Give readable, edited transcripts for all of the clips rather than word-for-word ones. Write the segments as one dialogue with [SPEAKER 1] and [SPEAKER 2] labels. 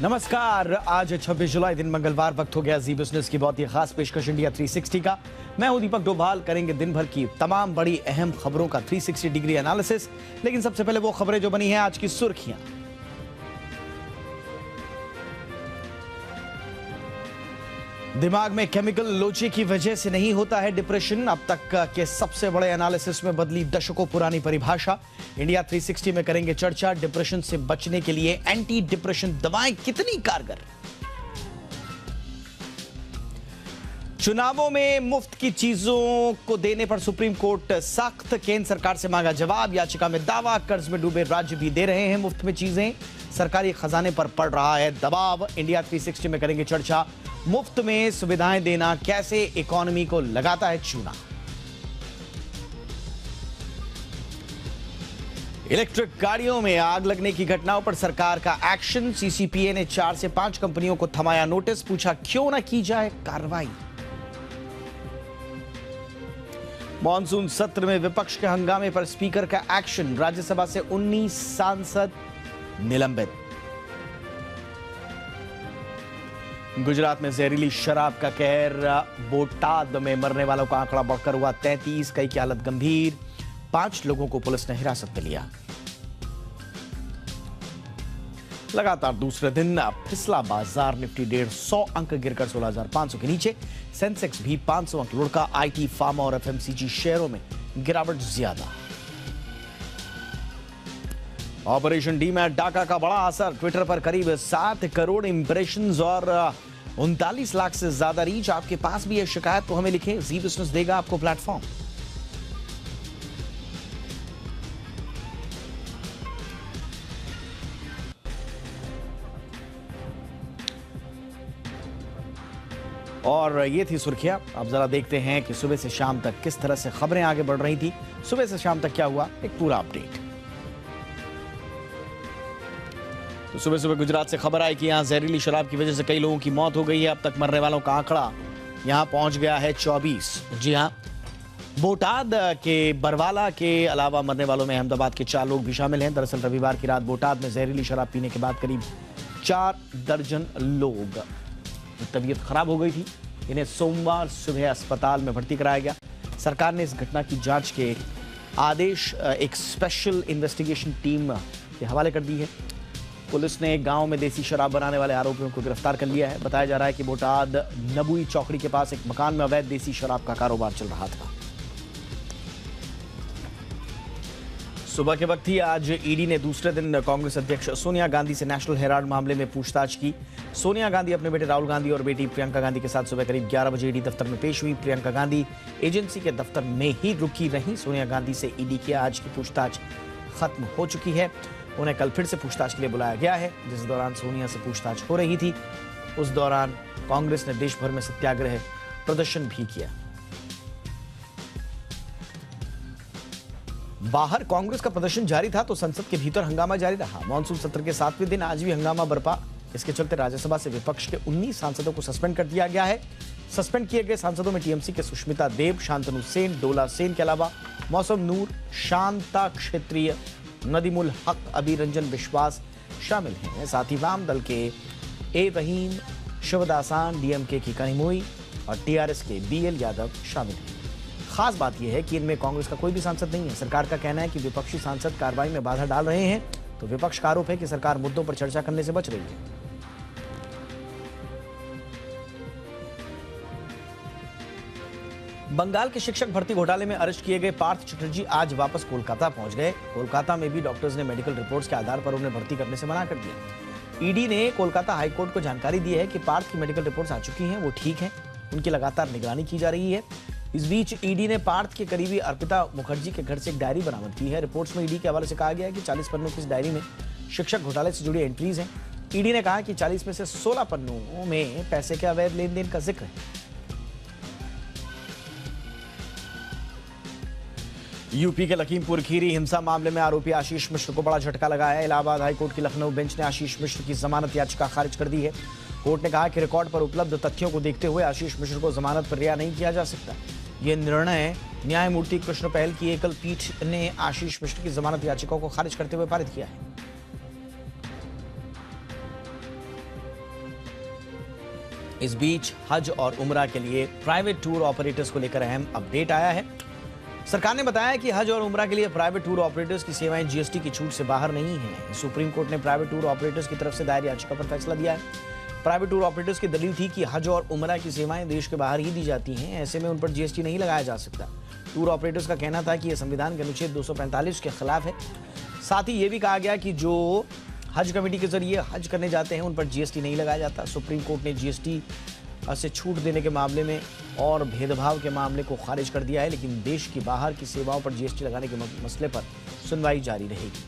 [SPEAKER 1] नमस्कार। आज 26 जुलाई दिन मंगलवार, वक्त हो गया जी बिजनेस की बहुत ही खास पेशकश इंडिया 360 का। मैं हूं दीपक डोभाल। करेंगे दिन भर की तमाम बड़ी अहम खबरों का 360 डिग्री एनालिसिस। लेकिन सबसे पहले वो खबरें जो बनी हैं आज की सुर्खियां। दिमाग में केमिकल लोचे की वजह से नहीं होता है डिप्रेशन। अब तक के सबसे बड़े एनालिसिस में बदली दशकों पुरानी परिभाषा। इंडिया 360 में करेंगे चर्चा। डिप्रेशन से बचने के लिए एंटी डिप्रेशन दवाएं कितनी कारगर। चुनावों में मुफ्त की चीजों को देने पर सुप्रीम कोर्ट सख्त। केंद्र सरकार से मांगा जवाब। याचिका में दावा, कर्ज में डूबे राज्य भी दे रहे हैं मुफ्त में चीजें। सरकारी खजाने पर पड़ रहा है दबाव। इंडिया 360 में करेंगे चर्चा। मुफ्त में सुविधाएं देना कैसे इकोनॉमी को लगाता है चूना। इलेक्ट्रिक गाड़ियों में आग लगने की घटनाओं पर सरकार का एक्शन। सीसीपीए ने 4 से 5 कंपनियों को थमाया नोटिस। पूछा क्यों ना की जाए कार्रवाई। मॉनसून सत्र में विपक्ष के हंगामे पर स्पीकर का एक्शन। राज्यसभा से 19 सांसद निलंबित। गुजरात में जहरीली शराब का कहर। बोटाद में मरने वालों का आंकड़ा बढ़कर हुआ 33। कई की हालत गंभीर। 5 लोगों को पुलिस ने हिरासत में लिया। लगातार दूसरे दिन फिसला बाजार। निफ्टी 150 अंक गिरकर 16,500 के नीचे। सेंसेक्स भी 500 अंक लुढ़का। आईटी, फार्मा और एफएमसीजी शेयरों में गिरावट ज्यादा। ऑपरेशन डीमैट डाका का बड़ा असर। ट्विटर पर करीब 7 करोड़ इंप्रेशंस और 39 लाख से ज्यादा रीच। आपके पास भी है शिकायत तो हमें लिखें। जी बिजनेस देगा आपको प्लेटफॉर्म। और ये थी सुर्खियां। अब जरा देखते हैं कि सुबह से शाम तक किस तरह से खबरें आगे बढ़ रही थी। सुबह से शाम तक क्या हुआ, एक पूरा अपडेट। तो सुबह सुबह गुजरात से खबर आई कि यहां जहरीली शराब की वजह से कई लोगों की मौत हो गई है। अब तक मरने वालों का आंकड़ा यहां पहुंच गया है 24। जी हां, बोटाद के बरवाला के अलावा मरने वालों में अहमदाबाद के 4 लोग भी शामिल हैं। दरअसल रविवार की रात बोटाद में जहरीली शराब पीने के बाद करीब 4 दर्जन लोग तबीयत खराब हो गई थी। इन्हें सोमवार सुबह अस्पताल में भर्ती कराया गया। सरकार ने इस घटना की जांच के आदेश एक स्पेशल इन्वेस्टिगेशन टीम के हवाले कर दी है। पुलिस ने गांव में देसी शराब बनाने वाले आरोपियों को गिरफ्तार कर लिया है। बताया जा रहा है कि बोटाद नबुई चौकड़ी के पास एक मकान में अवैध देसी शराब का कारोबार चल रहा था। सुबह के वक्त ही आज ईडी ने दूसरे दिन कांग्रेस अध्यक्ष सोनिया गांधी से नेशनल हेराल्ड मामले में पूछताछ की। सोनिया गांधी अपने बेटे राहुल गांधी और बेटी प्रियंका गांधी के साथ सुबह करीब 11 बजे ईडी दफ्तर में पेश हुई। प्रियंका गांधी एजेंसी के दफ्तर में ही रुकी रही। सोनिया गांधी से ईडी की आज की पूछताछ खत्म हो चुकी है। उन्हें कल फिर से पूछताछ के लिए बुलाया गया है। जिस दौरान सोनिया से पूछताछ हो रही थी उस दौरान कांग्रेस ने देश भर में सत्याग्रह प्रदर्शन भी किया। बाहर कांग्रेस का प्रदर्शन जारी था तो संसद के भीतर हंगामा जारी रहा। मॉनसून सत्र के 7वें दिन आज भी हंगामा बरपा। इसके चलते राज्यसभा से विपक्ष के 19 सांसदों को सस्पेंड कर दिया गया है। सस्पेंड किए गए सांसदों में टीएमसी के सुष्मिता देव, शांतनु सेन, डोला सेन के अलावा मौसम नूर, शांता क्षेत्रीय, नदीमुल हक, अबी रंजन विश्वास शामिल हैं। साथ ही वाम दल के ए वहीम, शिवदासान, डीएमके की कनिमोई और टीआरएस के बीएल यादव शामिल हैं। खास बात यह है कि इनमें कांग्रेस का कोई भी सांसद नहीं है। सरकार का कहना है कि विपक्षी सांसद कार्रवाई में बाधा डाल रहे हैं, तो विपक्ष का आरोप है कि सरकार मुद्दों पर चर्चा करने से बच रही है। बंगाल के शिक्षक भर्ती घोटाले में अरेस्ट किए गए पार्थ चटर्जी आज वापस कोलकाता पहुंच गए। कोलकाता में भी डॉक्टर्स ने मेडिकल रिपोर्ट्स के आधार पर उन्हें भर्ती करने से मना कर दिया। ईडी ने कोलकाता हाईकोर्ट को जानकारी दी है कि पार्थ की मेडिकल रिपोर्ट्स आ चुकी हैं, वो ठीक हैं, उनकी लगातार निगरानी की जा रही है। इस बीच ईडी ने पार्थ के करीबी अर्पिता मुखर्जी के घर से एक डायरी बरामद की है। रिपोर्ट्स में ईडी के हवाले से कहा गया है कि 40 पन्नों की इस डायरी में शिक्षक घोटाले से जुड़ी एंट्रीज हैं। ईडी ने कहा कि 40 में से 16 पन्नों में पैसे के अवैध लेन देन का जिक्र है। यूपी के लखीमपुर खीरी हिंसा मामले में आरोपी आशीष मिश्र को बड़ा झटका लगा है। इलाहाबाद हाईकोर्ट की लखनऊ बेंच ने आशीष मिश्र की जमानत याचिका खारिज कर दी है। कोर्ट ने कहा कि रिकॉर्ड पर उपलब्ध तथ्यों को देखते हुए आशीष मिश्र को जमानत पर रिहा नहीं किया जा सकता। यह निर्णय न्यायमूर्ति कृष्ण पहल की एकल पीठ ने आशीष मिश्र की जमानत याचिका को खारिज करते हुए पारित किया है। इस बीच हज और उम्रा के लिए प्राइवेट टूर ऑपरेटर्स को लेकर अहम अपडेट आया है। सरकार ने बताया कि हज और उम्रा के लिए प्राइवेट टूर ऑपरेटर्स की सेवाएं जीएसटी की छूट से बाहर नहीं हैं। सुप्रीम कोर्ट ने प्राइवेट टूर ऑपरेटर्स की तरफ से दायर याचिका पर फैसला दिया है। प्राइवेट टूर ऑपरेटर्स की दलील थी कि हज और उम्रा की सेवाएं देश के बाहर ही दी जाती हैं, ऐसे में उन पर जीएसटी नहीं लगाया जा सकता। टूर ऑपरेटर्स का कहना था कि यह संविधान के अनुच्छेद 245 के खिलाफ है। साथ ही ये भी कहा गया कि जो हज कमेटी के जरिए हज करने जाते हैं उन पर जीएसटी नहीं लगाया जाता। सुप्रीम कोर्ट ने जीएसटी से छूट देने के मामले में और भेदभाव के मामले को खारिज कर दिया है, लेकिन देश की बाहर की सेवाओं पर जीएसटी लगाने के मसले पर सुनवाई जारी रहेगी।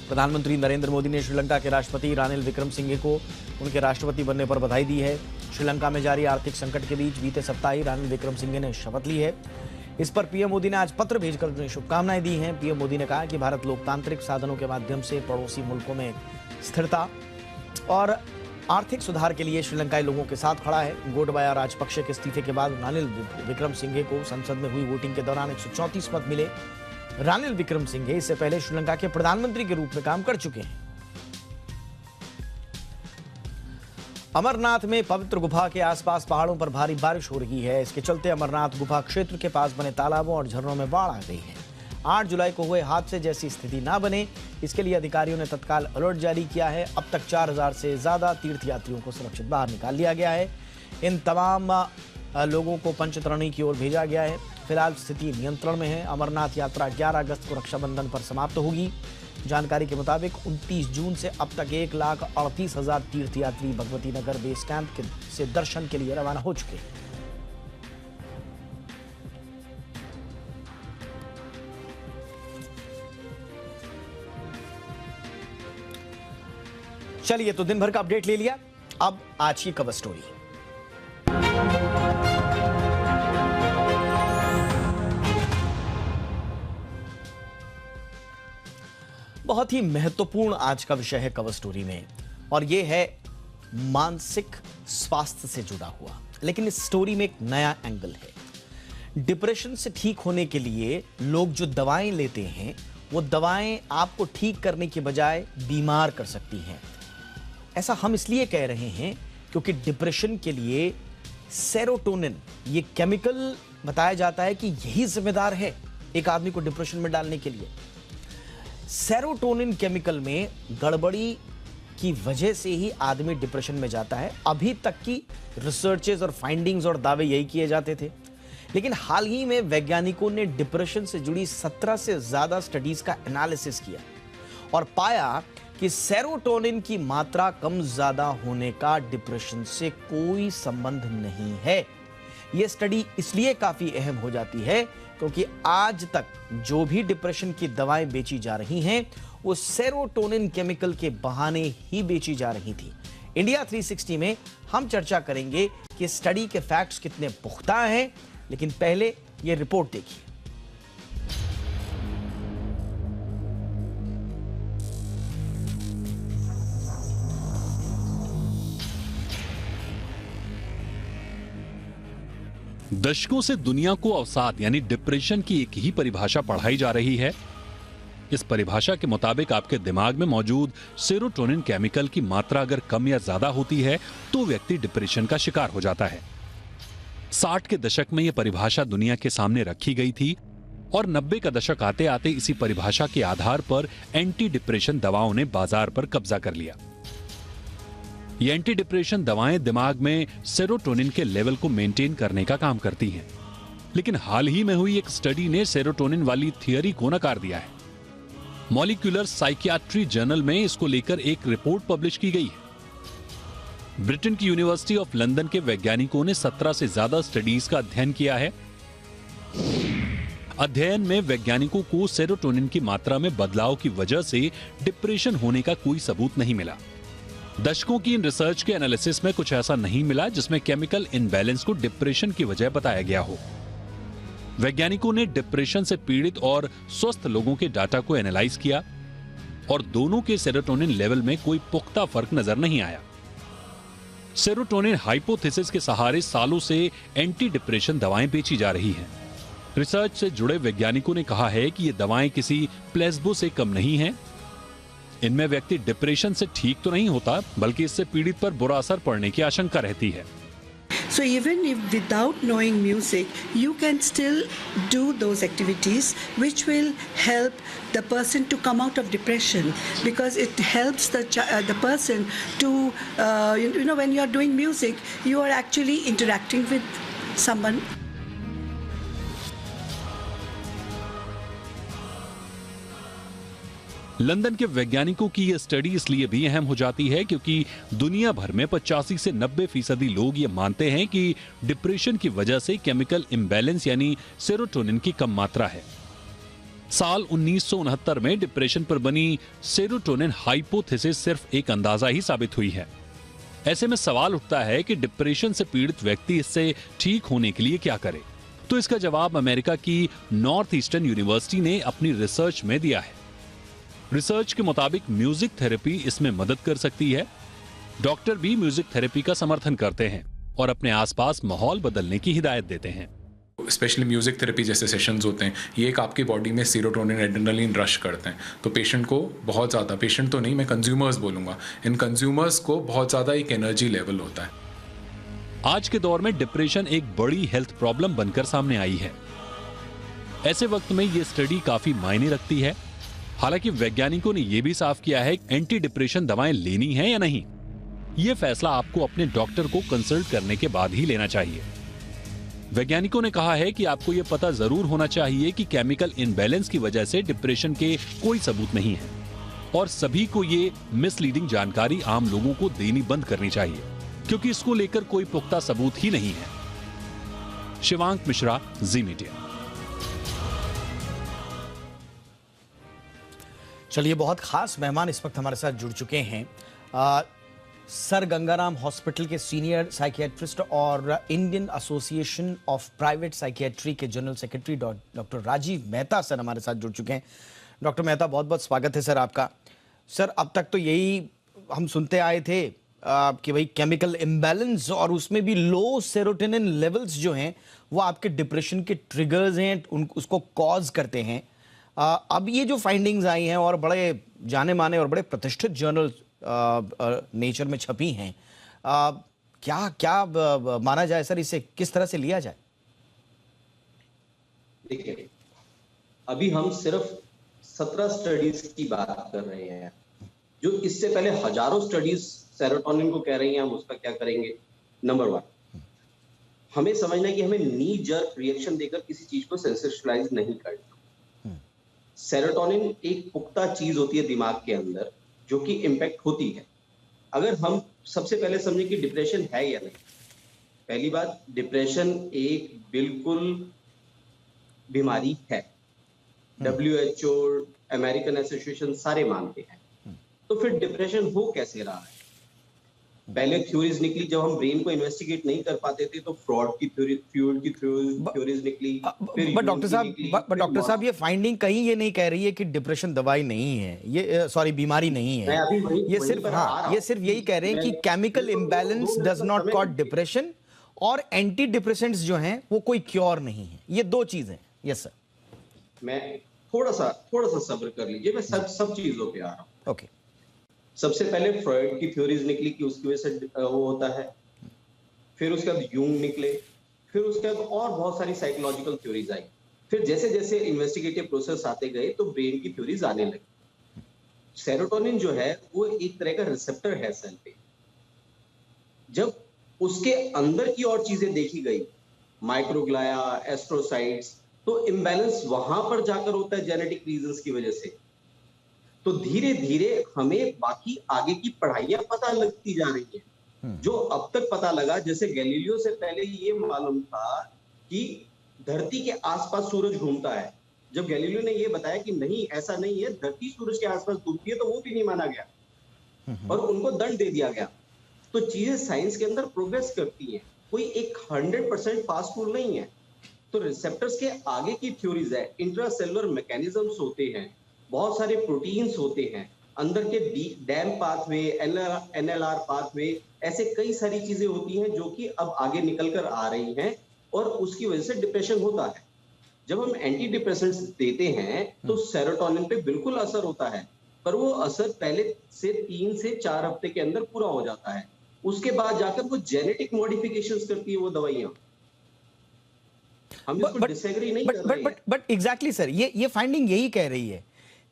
[SPEAKER 1] प्रधानमंत्री नरेंद्र मोदी ने श्रीलंका के राष्ट्रपति रानिल विक्रमसिंघे को उनके राष्ट्रपति बनने पर बधाई दी है। श्रीलंका में जारी आर्थिक संकट के बीच बीते सप्ताह ही रानिल विक्रमसिंघे ने शपथ ली है। इस पर पीएम मोदी ने आज पत्र भेजकर उन्हें शुभकामनाएं दी हैं। पीएम मोदी ने कहा कि भारत लोकतांत्रिक साधनों के माध्यम से पड़ोसी मुल्कों में स्थिरता और आर्थिक सुधार के लिए श्रीलंकाई लोगों के साथ खड़ा है। गोटबाया राजपक्षे के इस्तीफे के बाद रानिल विक्रमसिंघे को संसद में हुई वोटिंग के दौरान 134 पद मिले। रानिल विक्रमसिंघे इससे पहले श्रीलंका के प्रधानमंत्री के रूप में काम कर चुके हैं। अमरनाथ में पवित्र गुफा के आसपास पहाड़ों पर भारी बारिश हो रही है। इसके चलते अमरनाथ गुफा क्षेत्र के पास बने तालाबों और झरनों में बाढ़ आ गई है। 8 जुलाई को हुए हादसे जैसी स्थिति ना बने, इसके लिए अधिकारियों ने तत्काल अलर्ट जारी किया है। अब तक 4000 से ज्यादा तीर्थयात्रियों को सुरक्षित बाहर निकाल लिया गया है। इन तमाम लोगों को पंचतरणी की ओर भेजा गया है। फिलहाल स्थिति नियंत्रण में है। अमरनाथ यात्रा 11 अगस्त को रक्षाबंधन पर समाप्त होगी। जानकारी के मुताबिक 29 जून से अब तक 1,38,000 तीर्थयात्री भगवती नगर बेस कैंप से दर्शन के लिए रवाना हो चुके हैं। चलिए, तो दिन भर का अपडेट ले लिया। अब आज की कवर स्टोरी। बहुत ही महत्वपूर्ण आज का विषय है कवर स्टोरी में, और यह है मानसिक स्वास्थ्य से जुड़ा हुआ। लेकिन इस स्टोरी में एक नया एंगल है। डिप्रेशन से ठीक होने के लिए लोग जो दवाएं लेते हैं, वो दवाएं आपको ठीक करने के बजाय बीमार कर सकती हैं। ऐसा हम इसलिए कह रहे हैं क्योंकि डिप्रेशन के लिए सेरोटोनिन, ये केमिकल बताया जाता है कि यही जिम्मेदार है एक आदमी को डिप्रेशन में डालने के लिए। सेरोटोनिन केमिकल में गड़बड़ी की वजह से ही आदमी डिप्रेशन में जाता है। अभी तक की रिसर्चेस और फाइंडिंग्स और दावे यही किए जाते थे, लेकिन हाल ही में वैज्ञानिकों ने डिप्रेशन से जुड़ी 17 से ज्यादा स्टडीज का एनालिसिस किया और पाया कि सेरोटोनिन की मात्रा कम ज्यादा होने का डिप्रेशन से कोई संबंध नहीं है। यह स्टडी इसलिए काफी अहम हो जाती है क्योंकि आज तक जो भी डिप्रेशन की दवाएं बेची जा रही हैं, वो सेरोटोनिन केमिकल के बहाने ही बेची जा रही थी। इंडिया 360 में हम चर्चा करेंगे कि स्टडी के फैक्ट्स कितने पुख्ता हैं, लेकिन पहले यह रिपोर्ट देखिए।
[SPEAKER 2] दशकों से दुनिया को अवसाद यानी डिप्रेशन की एक ही परिभाषा पढ़ाई जा रही है। इस परिभाषा के मुताबिक आपके दिमाग में मौजूद सेरोटोनिन केमिकल की मात्रा अगर कम या ज्यादा होती है तो व्यक्ति डिप्रेशन का शिकार हो जाता है। 60 के दशक में यह परिभाषा दुनिया के सामने रखी गई थी और 90 का दशक आते आते इसी परिभाषा के आधार पर एंटी डिप्रेशन दवाओं ने बाजार पर कब्जा कर लिया। ये एंटी डिप्रेशन दवाएं दिमाग में सेरोटोनिन के लेवल को मेंटेन करने का काम करती हैं। लेकिन हाल ही में हुई एक स्टडी ने सेरोटोनिन वाली थियरी को नकार दिया है। मॉलिक्यूलर साइकियाट्री जर्नल में इसको लेकर एक रिपोर्ट पब्लिश की गई है। ब्रिटेन की यूनिवर्सिटी ऑफ लंदन के वैज्ञानिकों ने 17 से ज्यादा स्टडीज का अध्ययन किया है। अध्ययन में वैज्ञानिकों को सेरोटोनिन की मात्रा में बदलाव की वजह से डिप्रेशन होने का कोई सबूत नहीं मिला। दशकों की इन रिसर्च के एनालिसिस में कुछ ऐसा नहीं मिला जिसमें केमिकल इनबैलेंस को डिप्रेशन की वजह बताया गया हो। वैज्ञानिकों ने डिप्रेशन से पीड़ित और स्वस्थ लोगों के डाटा को एनालाइज किया और दोनों के सेरोटोनिन लेवल में कोई पुख्ता फर्क नजर नहीं आया। सेरोटोनिन हाइपोथेसिस के सहारे सालों से एंटी डिप्रेशन दवाएं बेची जा रही हैं। रिसर्च से जुड़े वैज्ञानिकों ने कहा है कि ये दवाएं किसी प्लेसबो से कम नहीं हैं। इनमें व्यक्ति डिप्रेशन से ठीक तो नहीं होता, बल्कि इससे पीड़ित पर बुरा असर पड़ने की आशंका रहती है।
[SPEAKER 3] So even if without knowing music, you can still do those activities which will help the person to come out of depression, because it helps the person to when you are doing music, you are actually interacting with someone.
[SPEAKER 2] London के वैज्ञानिकों की यह study इसलिए भी अहम हो जाती है क्योंकि दुनिया भर में 85 से 90% लोग ये मानते हैं कि डिप्रेशन की वजह से केमिकल इम्बैलेंस यानी सेरोटोनिन की कम मात्रा है। साल 1969 में डिप्रेशन पर बनी सेरोटोनिन हाइपोथेसिस सिर्फ एक अंदाजा ही साबित हुई है। ऐसे में सवाल उठता है कि डिप्रेशन से पीड़ित व्यक्ति इससे ठीक होने के लिए क्या करे। तो इसका जवाब अमेरिका की नॉर्थ ईस्टर्न यूनिवर्सिटी ने अपनी रिसर्च में दिया है। रिसर्च के मुताबिक म्यूजिक थेरेपी इसमें मदद कर सकती है। डॉक्टर भी म्यूजिक थेरेपी का समर्थन करते हैं और अपने आसपास माहौल बदलने की हिदायत देते हैं।
[SPEAKER 4] स्पेशली म्यूजिक थेरेपी जैसे सेशंस होते हैं, ये एक आपकी बॉडी में सेरोटोनिन एड्रेनलिन रश करते हैं, तो पेशेंट को बहुत ज़्यादा, पेशेंट तो नहीं, मैं कंज्यूमर्स बोलूँगा, इन कंज्यूमर्स को बहुत ज़्यादा एक एनर्जी लेवल होता है।
[SPEAKER 2] आज के दौर में डिप्रेशन एक बड़ी हेल्थ प्रॉब्लम बनकर सामने आई है। ऐसे वक्त में ये स्टडी काफी मायने रखती है। हालांकि वैज्ञानिकों ने यह भी साफ किया है कि एंटी डिप्रेशन दवाएं लेनी है या नहीं, यह फैसला आपको अपने डॉक्टर को कंसल्ट करने के बाद ही लेना चाहिए। वैज्ञानिकों ने कहा है कि आपको यह पता जरूर होना चाहिए कि केमिकल इनबैलेंस की वजह से डिप्रेशन के कोई सबूत नहीं है और सभी को ये मिसलीडिंग जानकारी आम लोगों को देनी बंद करनी चाहिए क्योंकि इसको लेकर कोई पुख्ता सबूत ही नहीं है। शिवांक मिश्रा, जी मीडिया।
[SPEAKER 1] चलिए, बहुत खास मेहमान इस वक्त हमारे साथ जुड़ चुके हैं। सर गंगाराम हॉस्पिटल के सीनियर साइकियाट्रिस्ट और Indian association of private psychiatry के general secretary doctor Rajeev Mehta sir हमारे साथ जुड़ चुके हैं। डॉक्टर मेहता, बहुत बहुत स्वागत है सर आपका। सर, अब तक तो यही हम सुनते आए थे कि भाई केमिकल इम्बैलेंस और उसमें भी लो सेरोटोनिन लेवल्स जो हैं वो आपके डिप्रेशन के ट्रिगर्स हैं, उसको कॉज करते हैं। अब ये जो फाइंडिंग्स आई हैं और बड़े जाने माने और बड़े प्रतिष्ठित जर्नल नेचर में छपी हैं, क्या क्या माना जाए सर, इसे किस तरह से लिया जाए?
[SPEAKER 5] देखिए, अभी हम सिर्फ 17 स्टडीज की बात कर रहे हैं, जो इससे पहले हजारों स्टडीज सेरोटोनिन को कह रही हैं हम उसका क्या करेंगे। नंबर 1, हमें समझना है कि हमें नी जर्क रिएक्शन देकर किसी चीज को सेंसेशनलाइज नहीं करना। सेरोटोनिन एक पुख्ता चीज होती है दिमाग के अंदर जो कि इम्पैक्ट होती है। अगर हम सबसे पहले समझें कि डिप्रेशन है या नहीं, पहली बात, डिप्रेशन एक बिल्कुल बीमारी है। WHO, अमेरिकन एसोसिएशन सारे मानते हैं। तो फिर डिप्रेशन हो कैसे रहा है? पहले थ्योरीज निकली, जब हम ब्रेन को इन्वेस्टिगेट नहीं कर पाते थे तो फ्रॉड की थ्योरी, फ्यूल की थ्योरीज निकली।
[SPEAKER 1] बट डॉक्टर साहब ये फाइंडिंग कहीं ये नहीं कह रही है कि डिप्रेशन दवाई नहीं है, ये सॉरी बीमारी नहीं है। ये सिर्फ यही कह रहे हैं कि chemical imbalance does not cause depression और एंटी डिप्रेसेंट्स जो हैं वो कोई क्योर नहीं है। ये दो चीजें। यस सर,
[SPEAKER 5] मैं थोड़ा सा सब्र कर लीजिए, मैं सब चीजों पे आ रहा हूँ।
[SPEAKER 1] ओके।
[SPEAKER 5] सबसे पहले फ्रॉइड की थ्योरीज निकली कि उसकी वजह से वो होता है, फिर उसके बाद यूंग निकले, फिर उसके बाद और बहुत सारी साइकोलॉजिकल थ्योरीज आई। फिर जैसे जैसे इन्वेस्टिगेटिव प्रोसेस आते गए तो ब्रेन की थ्योरीज आने लगी। सेरोटोनिन जो है वो एक तरह का रिसेप्टर है सेल पे। जब उसके अंदर की और चीजें देखी गई, माइक्रोग्लाया, एस्ट्रोसाइट्स, तो इम्बैलेंस वहां पर जाकर होता है जेनेटिक रीजंस की वजह से। तो धीरे धीरे हमें बाकी आगे की पढ़ाइयां पता लगती जा रही है। जो अब तक पता लगा, जैसे गैलीलियो से पहले ये मालूम था कि धरती के आसपास सूरज घूमता है। जब गैलीलियो ने ये बताया कि नहीं, ऐसा नहीं है, धरती सूरज के आसपास घूमती है, तो वो भी नहीं माना गया और उनको दंड दे दिया गया। तो चीजें साइंस के अंदर प्रोग्रेस करती हैं, कोई एक 100% पास फूल नहीं है। तो रिसेप्टर्स के आगे की थ्योरीज है, इंट्रासेलुलर मैकेनिज्म्स होते हैं, बहुत सारे प्रोटीन्स होते हैं, अंदर के डैम पाथवे, NLR पाथवे, ऐसे कई सारी चीजें होती हैं जो कि अब आगे निकल कर आ रही हैं और उसकी वजह से डिप्रेशन होता है। जब हम एंटी डिप्रेसेंट्स देते हैं तो सेरोटोनिन पे बिल्कुल असर होता है, पर वो असर पहले से 3 से 4 हफ्ते के अंदर पूरा हो जाता है। उसके बाद जाकर वो जेनेटिक मॉडिफिकेशंस करती है वो दवाइयां। हम इसको डिसएग्री नहीं कर रहे हैं।
[SPEAKER 1] बट एग्जैक्टली सर, ये फाइंडिंग यही कह रही है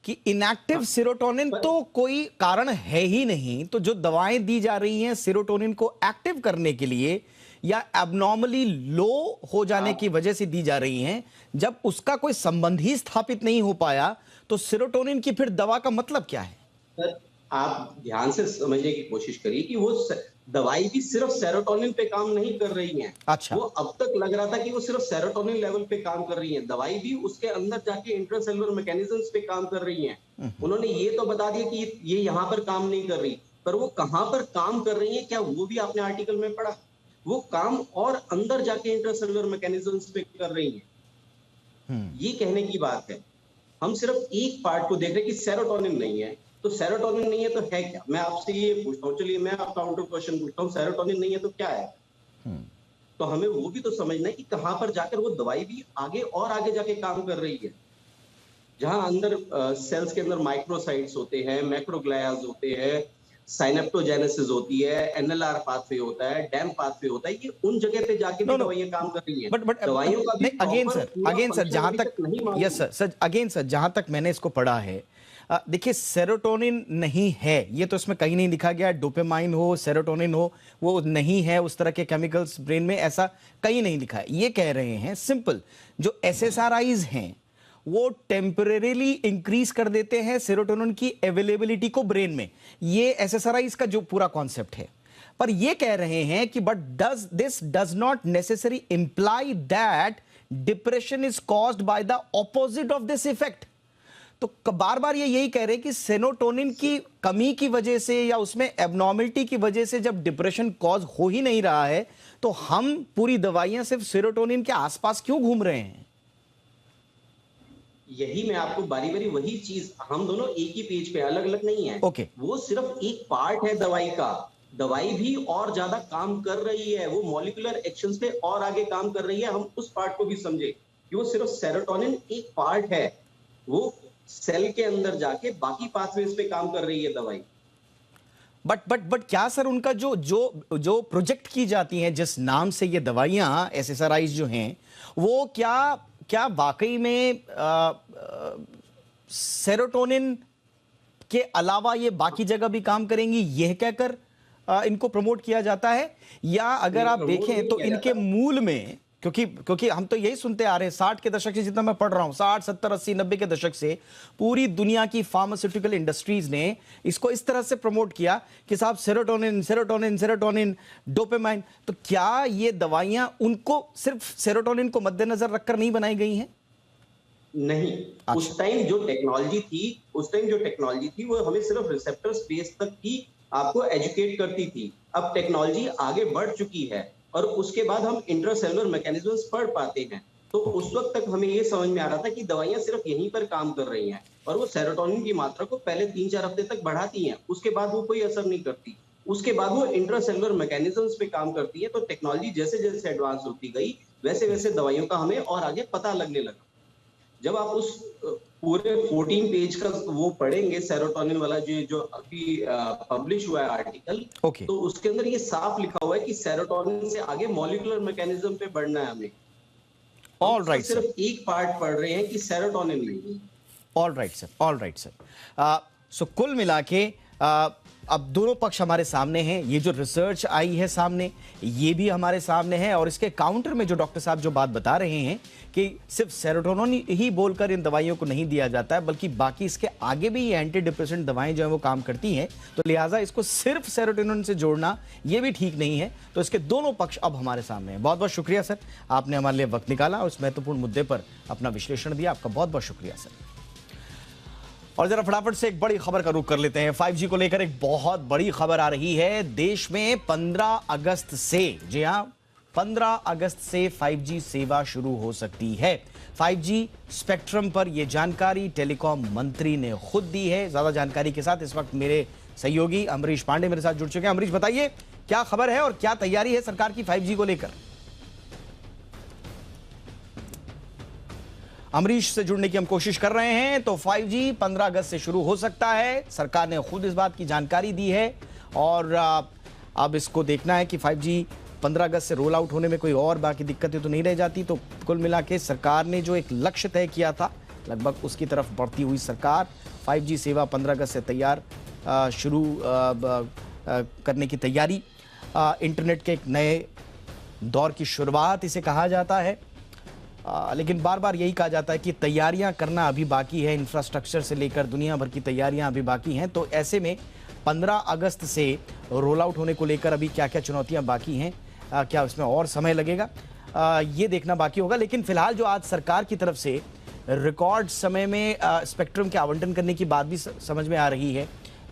[SPEAKER 1] कि इनएक्टिव सेरोटोनिन तो कोई कारण है ही नहीं, तो जो दवाएं दी जा रही हैं सेरोटोनिन को एक्टिव करने के लिए या एबनॉर्मली लो हो जाने की वजह से दी जा रही हैं, जब उसका कोई संबंध ही स्थापित नहीं हो पाया तो सेरोटोनिन की फिर दवा का मतलब क्या है?
[SPEAKER 5] सर, आप ध्यान से समझने की कोशिश करिए कि वो दवाई भी सिर्फ सेरोटोनिन पे काम नहीं कर रही है।
[SPEAKER 1] अच्छा।
[SPEAKER 5] वो अब तक लग रहा था कि वो सिर्फ सेरोटोनिन लेवल पे काम कर रही है, दवाई भी उसके अंदर जाके इंट्रासेलुलर मैकेनिज्म्स पे काम कर रही है। उन्होंने ये तो बता दिया कि ये यहाँ पर काम नहीं कर रही, पर वो कहाँ पर काम कर रही है क्या वो भी आपने आर्टिकल में पढ़ा? वो काम और अंदर जाके इंट्रासेलुलर मैकेनिज्म्स पे कर रही है। ये कहने की बात है। हम सिर्फ एक पार्ट को देख रहे हैं कि सेरोटोनिन नहीं है, तो सेरोटोनिन नहीं है तो है क्या? मैं आपसे ये पूछता हूँ, चलिए मैं आप काउंटर क्वेश्चन पूछता हूँ, सेरोटोनिन नहीं है तो क्या है? तो हमें वो भी तो समझना है कि कहां पर जाकर वो दवाई भी आगे और आगे जाके काम कर रही है। जहां अंदर सेल्स के अंदर माइक्रोसाइट्स होते हैं, मैक्रोग्लियाज होते हैं, साइनेप्टोजेनेसिस होती है, एनएलआर पाथवे होता है, डैम पाथवे होता है, ये उन जगह पे जाके भी दवाइयां काम कर रही हैं।
[SPEAKER 1] बट
[SPEAKER 5] दवाइयों का भी
[SPEAKER 1] अगेन सर जहां तक यस सर अगेन सर जहां तक मैंने इसको पढ़ा है, देखिए सेरोटोनिन नहीं है, ये तो इसमें कहीं नहीं लिखा गया, डोपामाइन हो सेरोटोनिन हो वो नहीं है, उस तरह के केमिकल्स ब्रेन में ऐसा कहीं नहीं लिखा है। ये कह रहे हैं सिंपल, जो एसएसआरआईज हैं वो टेम्परेरीली इंक्रीज कर देते हैं सेरोटोनिन की अवेलेबिलिटी को ब्रेन में, ये एसएसआरआईज का जो पूरा कॉन्सेप्ट है। पर ये कह रहे हैं कि but this does not necessary imply that depression is caused by the opposite of this effect. तो बार बार ये यही कह रहे हैं कि सेरोटोनिन की कमी की वजह से या उसमें एबनॉर्मलिटी की वजह से जब डिप्रेशन कॉज हो ही नहीं रहा है तो हम पूरी दवाइयां सिर्फ सेरोटोनिन के आसपास क्यों घूम रहे हैं?
[SPEAKER 5] यही मैं आपको बारी बारी वही चीज, हम दोनों एक ही पेज पे, अलग अलग नहीं है।
[SPEAKER 1] ओके।
[SPEAKER 5] वो सिर्फ एक पार्ट है दवाई का, दवाई भी और ज्यादा काम कर रही है, वो मॉलिक्यूलर एक्शंस पे और आगे काम कर रही है। हम उस पार्ट को भी समझे कि वो सिर्फ सेरोटोनिन एक पार्ट है, वो सेल के अंदर जाके बाकी पाथवेज पे काम कर रही है दवाई।
[SPEAKER 1] बट क्या सर उनका जो जो जो प्रोजेक्ट की जाती हैं जिस नाम से ये दवाइयां एसएसआरआईज जो हैं, वो क्या वाकई में सेरोटोनिन के अलावा ये बाकी जगह भी काम करेंगी, यह कहकर इनको प्रमोट किया जाता है? या अगर आप देखें तो इनके मूल में, क्योंकि हम तो यही सुनते आ रहे हैं 60 के दशक से, जितना मैं पढ़ रहा हूं 60, 70, 80, 90 के दशक से पूरी दुनिया की फार्मास्यूटिकल इंडस्ट्रीज ने इसको इस तरह से प्रमोट किया कि साहब सेरोटोनिन सेरोटोनिन सेरोटोनिन डोपामाइन। तो क्या ये दवाइयां उनको सिर्फ सेरोटोनिन को मद्देनजर रखकर नहीं बनाई गई हैं?
[SPEAKER 5] नहीं।
[SPEAKER 1] अच्छा।
[SPEAKER 5] उस टाइम जो टेक्नोलॉजी थी वो हमें सिर्फ रिसेप्टर स्पेस तक ही आपको एजुकेट करती थी। अब टेक्नोलॉजी आगे बढ़ चुकी है और उसके बाद हम इंट्रासेलुलर मैकेनिज्म्स पढ़ पाते हैं, तो उस वक्त तक हमें ये समझ में आ रहा था कि दवाइयां सिर्फ यहीं पर काम कर रही हैं और वो सेरोटोनिन की मात्रा को पहले 3-4 हफ्ते तक बढ़ाती हैं, उसके बाद वो कोई असर नहीं करती, उसके बाद वो इंट्रासेलुलर मैकेनिज्म्स पे काम करती है। तो टेक्नोलॉजी जैसे जैसे एडवांस होती गई वैसे वैसे दवाइयों का हमें और आगे पता लगने लगा। जब आप उस पूरे 14 पेज का वो पढ़ेंगे सेरोटोनिन वाला जो अभी पब्लिश हुआ है आर्टिकल,
[SPEAKER 1] Okay.
[SPEAKER 5] तो उसके अंदर ये साफ लिखा हुआ है कि सेरोटोनिन से आगे मॉलिक्यूलर मैकेनिज्म पे बढ़ना है हमें।
[SPEAKER 1] ऑल राइट सर,
[SPEAKER 5] सिर्फ एक पार्ट पढ़ रहे हैं कि सेरोटोनिन नहीं।
[SPEAKER 1] All right sir, all right sir. So कुल मिला के अब दोनों पक्ष हमारे सामने हैं, ये जो रिसर्च आई है सामने ये भी हमारे सामने है, और इसके काउंटर में जो डॉक्टर साहब जो बात बता रहे हैं कि सिर्फ सेरोटोनिन ही बोलकर इन दवाइयों को नहीं दिया जाता है बल्कि बाकी इसके आगे भी ये एंटी डिप्रेसेंट दवाएं जो है वो काम करती हैं, तो लिहाजा इसको सिर्फ सेरोटोनिन से जोड़ना ये भी ठीक नहीं है। तो इसके दोनों पक्ष अब हमारे सामने हैं। बहुत बहुत शुक्रिया सर, आपने हमारे लिए वक्त निकाला और इस महत्वपूर्ण मुद्दे पर अपना विश्लेषण दिया, आपका बहुत बहुत शुक्रिया सर। और जरा फटाफट से एक बड़ी खबर का रुख कर लेते हैं। 5G को लेकर एक बहुत बड़ी खबर आ रही है। देश में 15 अगस्त से, जी हां 15 अगस्त से 5G सेवा शुरू हो सकती है। 5G स्पेक्ट्रम पर यह जानकारी टेलीकॉम मंत्री ने खुद दी है। ज्यादा जानकारी के साथ इस वक्त मेरे सहयोगी अमरीश पांडे मेरे साथ जुड़ चुके हैं। अमरीश बताइए क्या खबर है और क्या तैयारी है सरकार की 5G को लेकर? अमरीश से जुड़ने की हम कोशिश कर रहे हैं। तो 5G 15 अगस्त से शुरू हो सकता है, सरकार ने खुद इस बात की जानकारी दी है और अब इसको देखना है कि 5G 15 अगस्त से रोल आउट होने में कोई और बाकी दिक्कतें तो नहीं रह जाती। तो कुल मिला के सरकार ने जो एक लक्ष्य तय किया था लगभग उसकी तरफ बढ़ती हुई सरकार 5G सेवा 15 अगस्त से तैयार शुरू करने की तैयारी, इंटरनेट के एक नए दौर की शुरुआत इसे कहा जाता है। लेकिन बार बार यही कहा जाता है कि तैयारियां करना अभी बाकी है, इंफ्रास्ट्रक्चर से लेकर दुनिया भर की तैयारियां अभी बाकी हैं। तो ऐसे में 15 अगस्त से रोल आउट होने को लेकर अभी क्या क्या चुनौतियां बाकी हैं, क्या उसमें और समय लगेगा, ये देखना बाकी होगा। लेकिन फिलहाल जो आज सरकार की तरफ से रिकॉर्ड समय में स्पेक्ट्रम के आवंटन करने की बात भी समझ में आ रही है,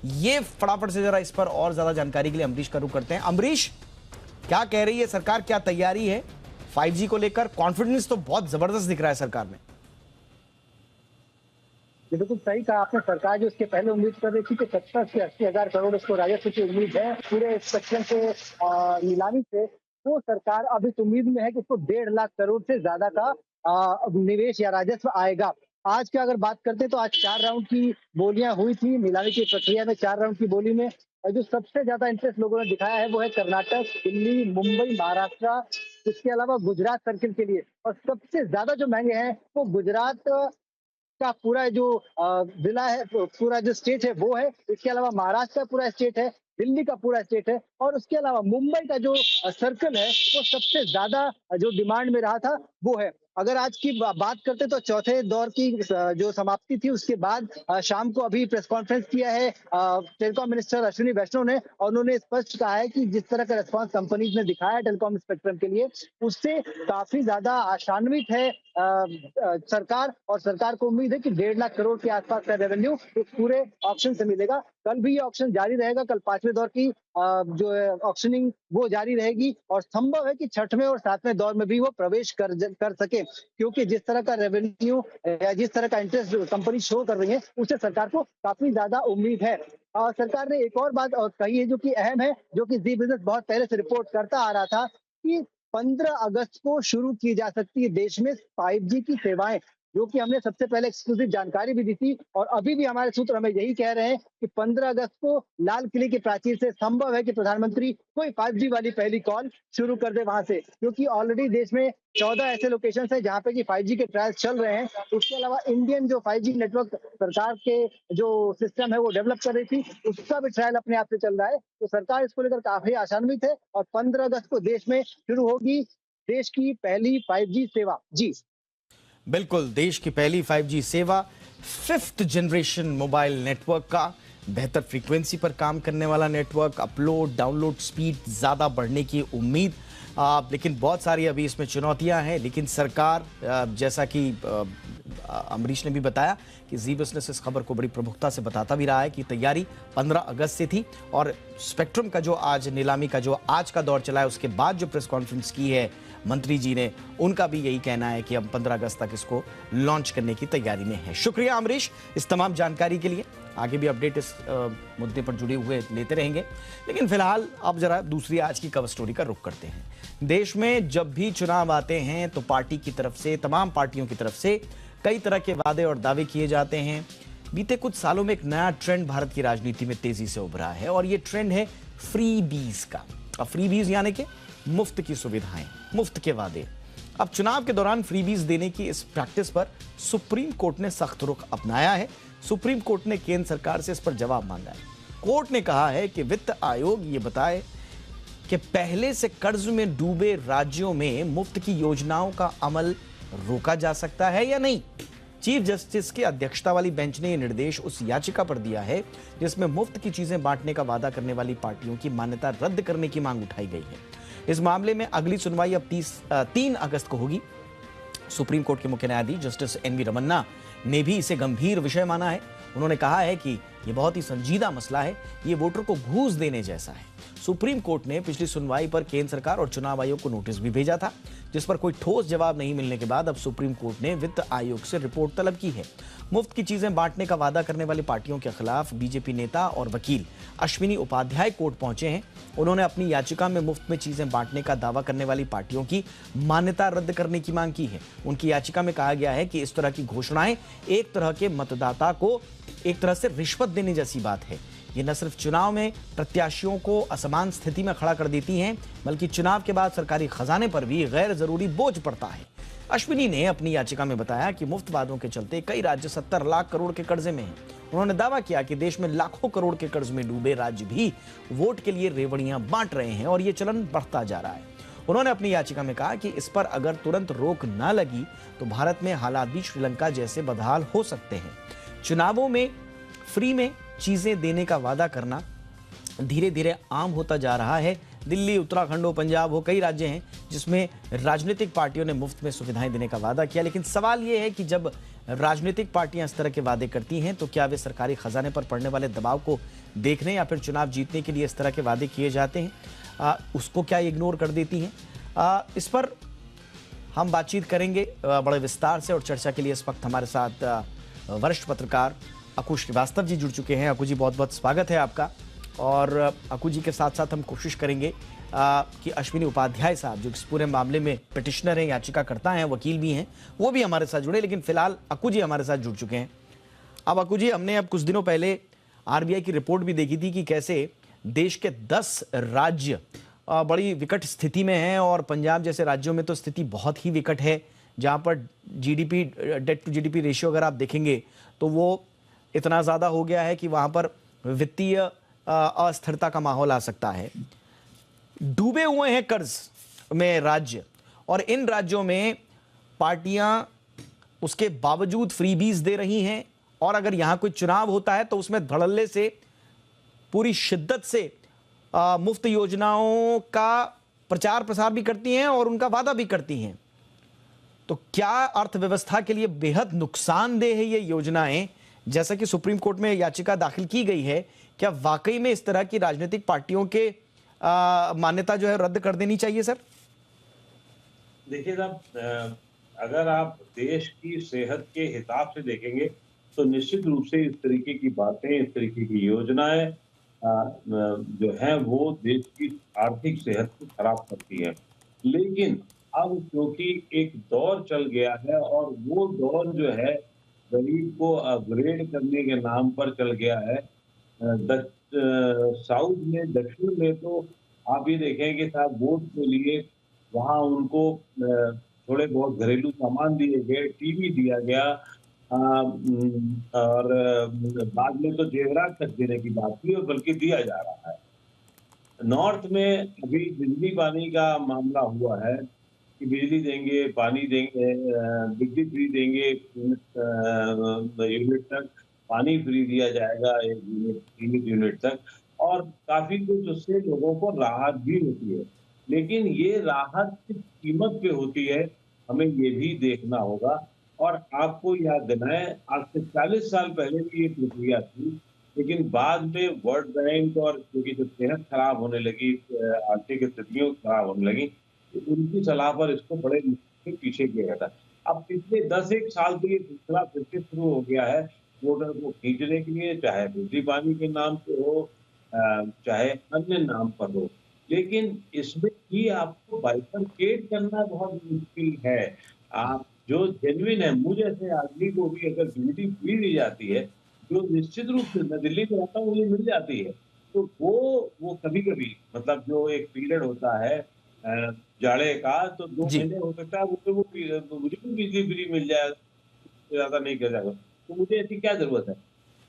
[SPEAKER 1] ये फटाफट से जरा इस पर और ज्यादा जानकारी के लिए अमरीश का रुख करते हैं। अमरीश, क्या कह रही है सरकार, क्या तैयारी है 5G को लेकर? कॉन्फिडेंस तो बहुत जबरदस्त दिख रहा है सरकार में।
[SPEAKER 6] ये बिल्कुल सही कहा आपने। सरकार जो इसके पहले उम्मीद कर रही थी कि 70 से 80 हजार करोड़ इसको राजस्व की उम्मीद है पूरे स्पेक्ट्रम से नीलामी से, तो सरकार अब इस उम्मीद में है कि इसको 1.5 लाख करोड़ से ज्यादा का निवेश या राजस्व आएगा। आज की अगर बात करते हैं तो आज 4 राउंड की बोलियां हुई थी नीलामी की प्रक्रिया में। 4 राउंड की बोली में जो सबसे ज्यादा इंटरेस्ट लोगों ने दिखाया है वो है कर्नाटक, दिल्ली, मुंबई, महाराष्ट्र, इसके अलावा गुजरात सर्किल के लिए। और सबसे ज्यादा जो महंगे हैं वो गुजरात का पूरा जो जिला है, पूरा जो स्टेट है वो है, इसके अलावा महाराष्ट्र का पूरा स्टेट है, दिल्ली का पूरा स्टेट है, और उसके अलावा मुंबई का जो सर्कल है वो सबसे ज्यादा जो डिमांड में रहा था वो है। अगर आज की बात करते तो चौथे दौर की जो समाप्ति थी उसके बाद शाम को अभी प्रेस कॉन्फ्रेंस किया है टेलीकॉम मिनिस्टर अश्विनी वैष्णव ने, और उन्होंने स्पष्ट कहा है कि जिस तरह का रिस्पांस कंपनीज ने दिखाया टेलीकॉम स्पेक्ट्रम के लिए उससे काफी ज्यादा आशान्वित है सरकार, और सरकार को उम्मीद है कि 1.5 लाख करोड़ के आसपास का रेवेन्यू इस पूरे ऑक्शन से मिलेगा। कल भी ये ऑक्शन जारी रहेगा, कल 5वें दौर की जो ऑक्शनिंग वो जारी रहेगी, और संभव है कि 6वें और 7वें दौर में भी वो प्रवेश कर सके, क्योंकि जिस तरह का रेवेन्यू या जिस तरह का इंटरेस्ट कंपनी शो कर रही है उससे सरकार को काफी ज्यादा उम्मीद है। और सरकार ने एक और बात कही है जो कि अहम है, जो कि जी बिजनेस बहुत पहले से रिपोर्ट करता आ रहा था कि 15 अगस्त को शुरू की जा सकती है देश में 5G की सेवाएं, जो कि हमने सबसे पहले एक्सक्लूसिव जानकारी भी दी थी, और अभी भी हमारे सूत्र हमें यही कह रहे हैं कि 15 अगस्त को लाल किले की प्राचीर से संभव है कि प्रधानमंत्री कोई 5G वाली पहली कॉल शुरू कर दे वहां से, क्योंकि ऑलरेडी देश में 14 ऐसे लोकेशन है जहां पे कि 5G के ट्रायल्स चल रहे हैं। उसके अलावा इंडियन जो 5G नेटवर्क सरकार के जो सिस्टम है वो डेवलप कर रही थी, उसका भी ट्रायल अपने आप से चल रहा है। तो सरकार इसको लेकर काफी आशान्वित है, और 15 अगस्त को देश में शुरू होगी देश की पहली 5G सेवा। जी
[SPEAKER 1] बिल्कुल, देश की पहली 5G सेवा, 5th जनरेशन मोबाइल नेटवर्क का, बेहतर फ्रीक्वेंसी पर काम करने वाला नेटवर्क, अपलोड डाउनलोड स्पीड ज़्यादा बढ़ने की उम्मीद। लेकिन बहुत सारी अभी इसमें चुनौतियां हैं, लेकिन सरकार जैसा कि अमरीश ने भी बताया कि जी बिजनेस इस खबर को बड़ी प्रमुखता से बताता भी रहा है कि तैयारी 15 अगस्त से थी, और स्पेक्ट्रम का जो आज नीलामी का जो आज का दौर चला है उसके बाद जो प्रेस कॉन्फ्रेंस की है मंत्री जी ने, उनका भी यही कहना है कि हम 15 अगस्त तक इसको लॉन्च करने की तैयारी में है। शुक्रिया अमरीश इस तमाम जानकारी के लिए, आगे भी अपडेट इस मुद्दे पर जुड़े हुए लेते रहेंगे। लेकिन फिलहाल अब जरा दूसरी आज की कवर स्टोरी का रुख करते हैं। देश में जब भी चुनाव आते हैं तो पार्टी की तरफ से, तमाम पार्टियों की तरफ से कई तरह के वादे और दावे किए जाते हैं। बीते कुछ सालों में एक नया ट्रेंड भारत की राजनीति में तेजी से उभरा है, और ये ट्रेंड है फ्री बीज का। अब फ्री बीज यानी कि मुफ्त की सुविधाएं, मुफ्त के वादे। अब चुनाव के दौरान फ्री बीज देने की इस प्रैक्टिस पर सुप्रीम कोर्ट ने सख्त रुख अपनाया है। सुप्रीम कोर्ट ने केंद्र सरकार से इस पर जवाब मांगा है। कोर्ट ने कहा है कि वित्त आयोग ये बताए कि पहले से कर्ज में डूबे राज्यों में मुफ्त की योजनाओं का अमल रोका जा सकता है या नहीं। चीफ जस्टिस की अध्यक्षता वाली बेंच ने यह निर्देश उस याचिका पर दिया है जिसमें मुफ्त की चीजें बांटने का वादा करने वाली पार्टियों की मान्यता रद्द करने की मांग उठाई गई है। इस मामले में अगली सुनवाई अब 3 अगस्त को होगी। सुप्रीम कोर्ट के मुख्य न्यायाधीश जस्टिस NV रमन्ना ने भी इसे गंभीर विषय माना है। उन्होंने कहा है कि ये बहुत ही संजीदा मसला है, ये वोटर को घूस देने जैसा है। सुप्रीम कोर्ट ने पिछली सुनवाई पर केंद्र सरकार और चुनाव आयोग को नोटिस भी भेजा था, जिस पर कोई ठोस जवाब नहीं मिलने के बाद अब सुप्रीम कोर्ट ने वित्त आयोग से रिपोर्ट तलब की है। मुफ्त की चीजें बांटने का वादा करने वाली पार्टियों के खिलाफ बीजेपी नेता और वकील अश्विनी उपाध्याय कोर्ट पहुंचे हैं। उन्होंने अपनी याचिका में मुफ्त में चीजें बांटने का दावा करने वाली पार्टियों की मान्यता रद्द करने की मांग की है। उनकी याचिका में कहा गया है कि इस तरह की घोषणाएं एक तरह के मतदाता को एक तरह से रिश्वत देने जैसी बात है। ये न सिर्फ चुनाव में प्रत्याशियों को असमान स्थिति में खड़ा कर देती हैं, बल्कि चुनाव के बाद सरकारी खजाने पर भी गैर जरूरी बोझ पड़ता है। अश्विनी ने अपनी याचिका में बताया कि मुफ्त वादों के चलते कई राज्य 70 लाख करोड़ के कर्जे में हैं। उन्होंने दावा किया कि देश में लाखों करोड़ के कर्ज में डूबे राज्य भी वोट के लिए रेवड़ियां बांट रहे हैं और ये चलन बढ़ता जा रहा है। उन्होंने अपनी याचिका में कहा कि इस पर अगर तुरंत रोक न लगी तो भारत में हालात भी श्रीलंका जैसे बदहाल हो सकते हैं। चुनावों में फ्री में चीजें देने का वादा करना धीरे धीरे आम होता जा रहा है। दिल्ली, उत्तराखंड हो, पंजाब हो, कई राज्य हैं जिसमें राजनीतिक पार्टियों ने मुफ्त में सुविधाएं देने का वादा किया। लेकिन सवाल यह है कि जब राजनीतिक पार्टियां इस तरह के वादे करती हैं तो क्या वे सरकारी खजाने पर पड़ने वाले दबाव को देखने या फिर चुनाव जीतने के लिए इस तरह के वादे किए जाते हैं, उसको क्या इग्नोर कर देती हैं? इस पर हम बातचीत करेंगे बड़े विस्तार से। और चर्चा के लिए इस वक्त हमारे साथ वरिष्ठ पत्रकार अकू श्रीवास्तव जी जुड़ चुके हैं। अकू जी, बहुत बहुत स्वागत है आपका। और अकू जी के साथ साथ हम कोशिश करेंगे कि अश्विनी उपाध्याय साहब, जो इस पूरे मामले में पिटिशनर हैं, याचिकाकर्ता हैं, वकील भी हैं, वो भी हमारे साथ जुड़े। लेकिन फिलहाल अकू जी हमारे साथ जुड़ चुके हैं। अब अकू जी, हमने अब कुछ दिनों पहले आरबीआई की रिपोर्ट भी देखी थी कि कैसे देश के 10 राज्य बड़ी विकट स्थिति में हैं और पंजाब जैसे राज्यों में तो स्थिति बहुत ही विकट है, जहाँ पर GDP, debt to GDP ratio अगर आप देखेंगे तो वो इतना ज़्यादा हो गया है कि वहाँ पर वित्तीय अस्थिरता का माहौल आ सकता है। डूबे हुए हैं कर्ज में राज्य, और इन राज्यों में पार्टियां उसके बावजूद फ्रीबीज दे रही हैं। और अगर यहां कोई चुनाव होता है तो उसमें धड़ल्ले से, पूरी शिद्दत से मुफ्त योजनाओं का प्रचार प्रसार भी करती हैं और उनका वादा भी करती हैं। तो क्या अर्थव्यवस्था के लिए बेहद नुकसानदेह है ये योजनाएं? जैसा कि सुप्रीम कोर्ट में याचिका दाखिल की गई है, क्या वाकई में इस तरह की राजनीतिक पार्टियों के मान्यता जो है रद्द कर देनी चाहिए सर?
[SPEAKER 7] देखिए साहब, अगर आप देश की सेहत के हिसाब से देखेंगे तो निश्चित रूप से इस तरीके की बातें, इस तरीके की योजनाएं जो हैं वो देश की आर्थिक सेहत को खराब करती है। लेकिन अब क्योंकि एक दौर चल गया है और वो दौर जो है गरीब को अपग्रेड करने के नाम पर चल गया है। साउथ में, दक्षिण में तो आप ये देखें कि साहब वोट के लिए वहाँ उनको थोड़े बहुत घरेलू सामान दिए गए, टीवी दिया गया, और बाद में तो जेवरात तक देने की बात थी और बल्कि दिया जा रहा है। नॉर्थ में अभी बिजली पानी का मामला हुआ है कि बिजली देंगे, पानी देंगे, बिजली फ्री देंगे, यूनिट तक पानी फ्री दिया जाएगा, 1 यूनिट तक, और काफी कुछ उससे लोगों को राहत भी होती है। लेकिन ये राहत किस कीमत पे होती है, हमें ये भी देखना होगा। और आपको याद दिलाएं, आज से 40 साल पहले भी ये प्रक्रिया थी, लेकिन बाद में वर्ल्ड बैंक और क्योंकि जब सेहत खराब होने लगी, आर्थिक स्थितियों खराब होने लगी, तो उनकी सलाह पर इसको बड़े पीछे किया गया था। अब पिछले 10-1 साल से ये सिलसिला फिर से शुरू हो गया है वोटर को खींचने के लिए, चाहे बिजली पानी के नाम पे हो, चाहे अन्य नाम पर हो। लेकिन इसमें भी आपको बाइफरकेट करना बहुत मुश्किल है। आप जो जेन्युइन है, मुझे जैसे आदमी को भी अगर बिजली फ्री दी जाती है, जो निश्चित रूप से मैं दिल्ली में रहता हूँ, मुझे मिल जाती है, तो वो कभी-कभी मतलब जो एक पीरियड होता है जाड़े का, तो 2 महीने हो सकता है मुझे भी बिजली फ्री मिल जाए, ज्यादा नहीं कर जाएगा, तो मुझे ऐसी क्या जरूरत है?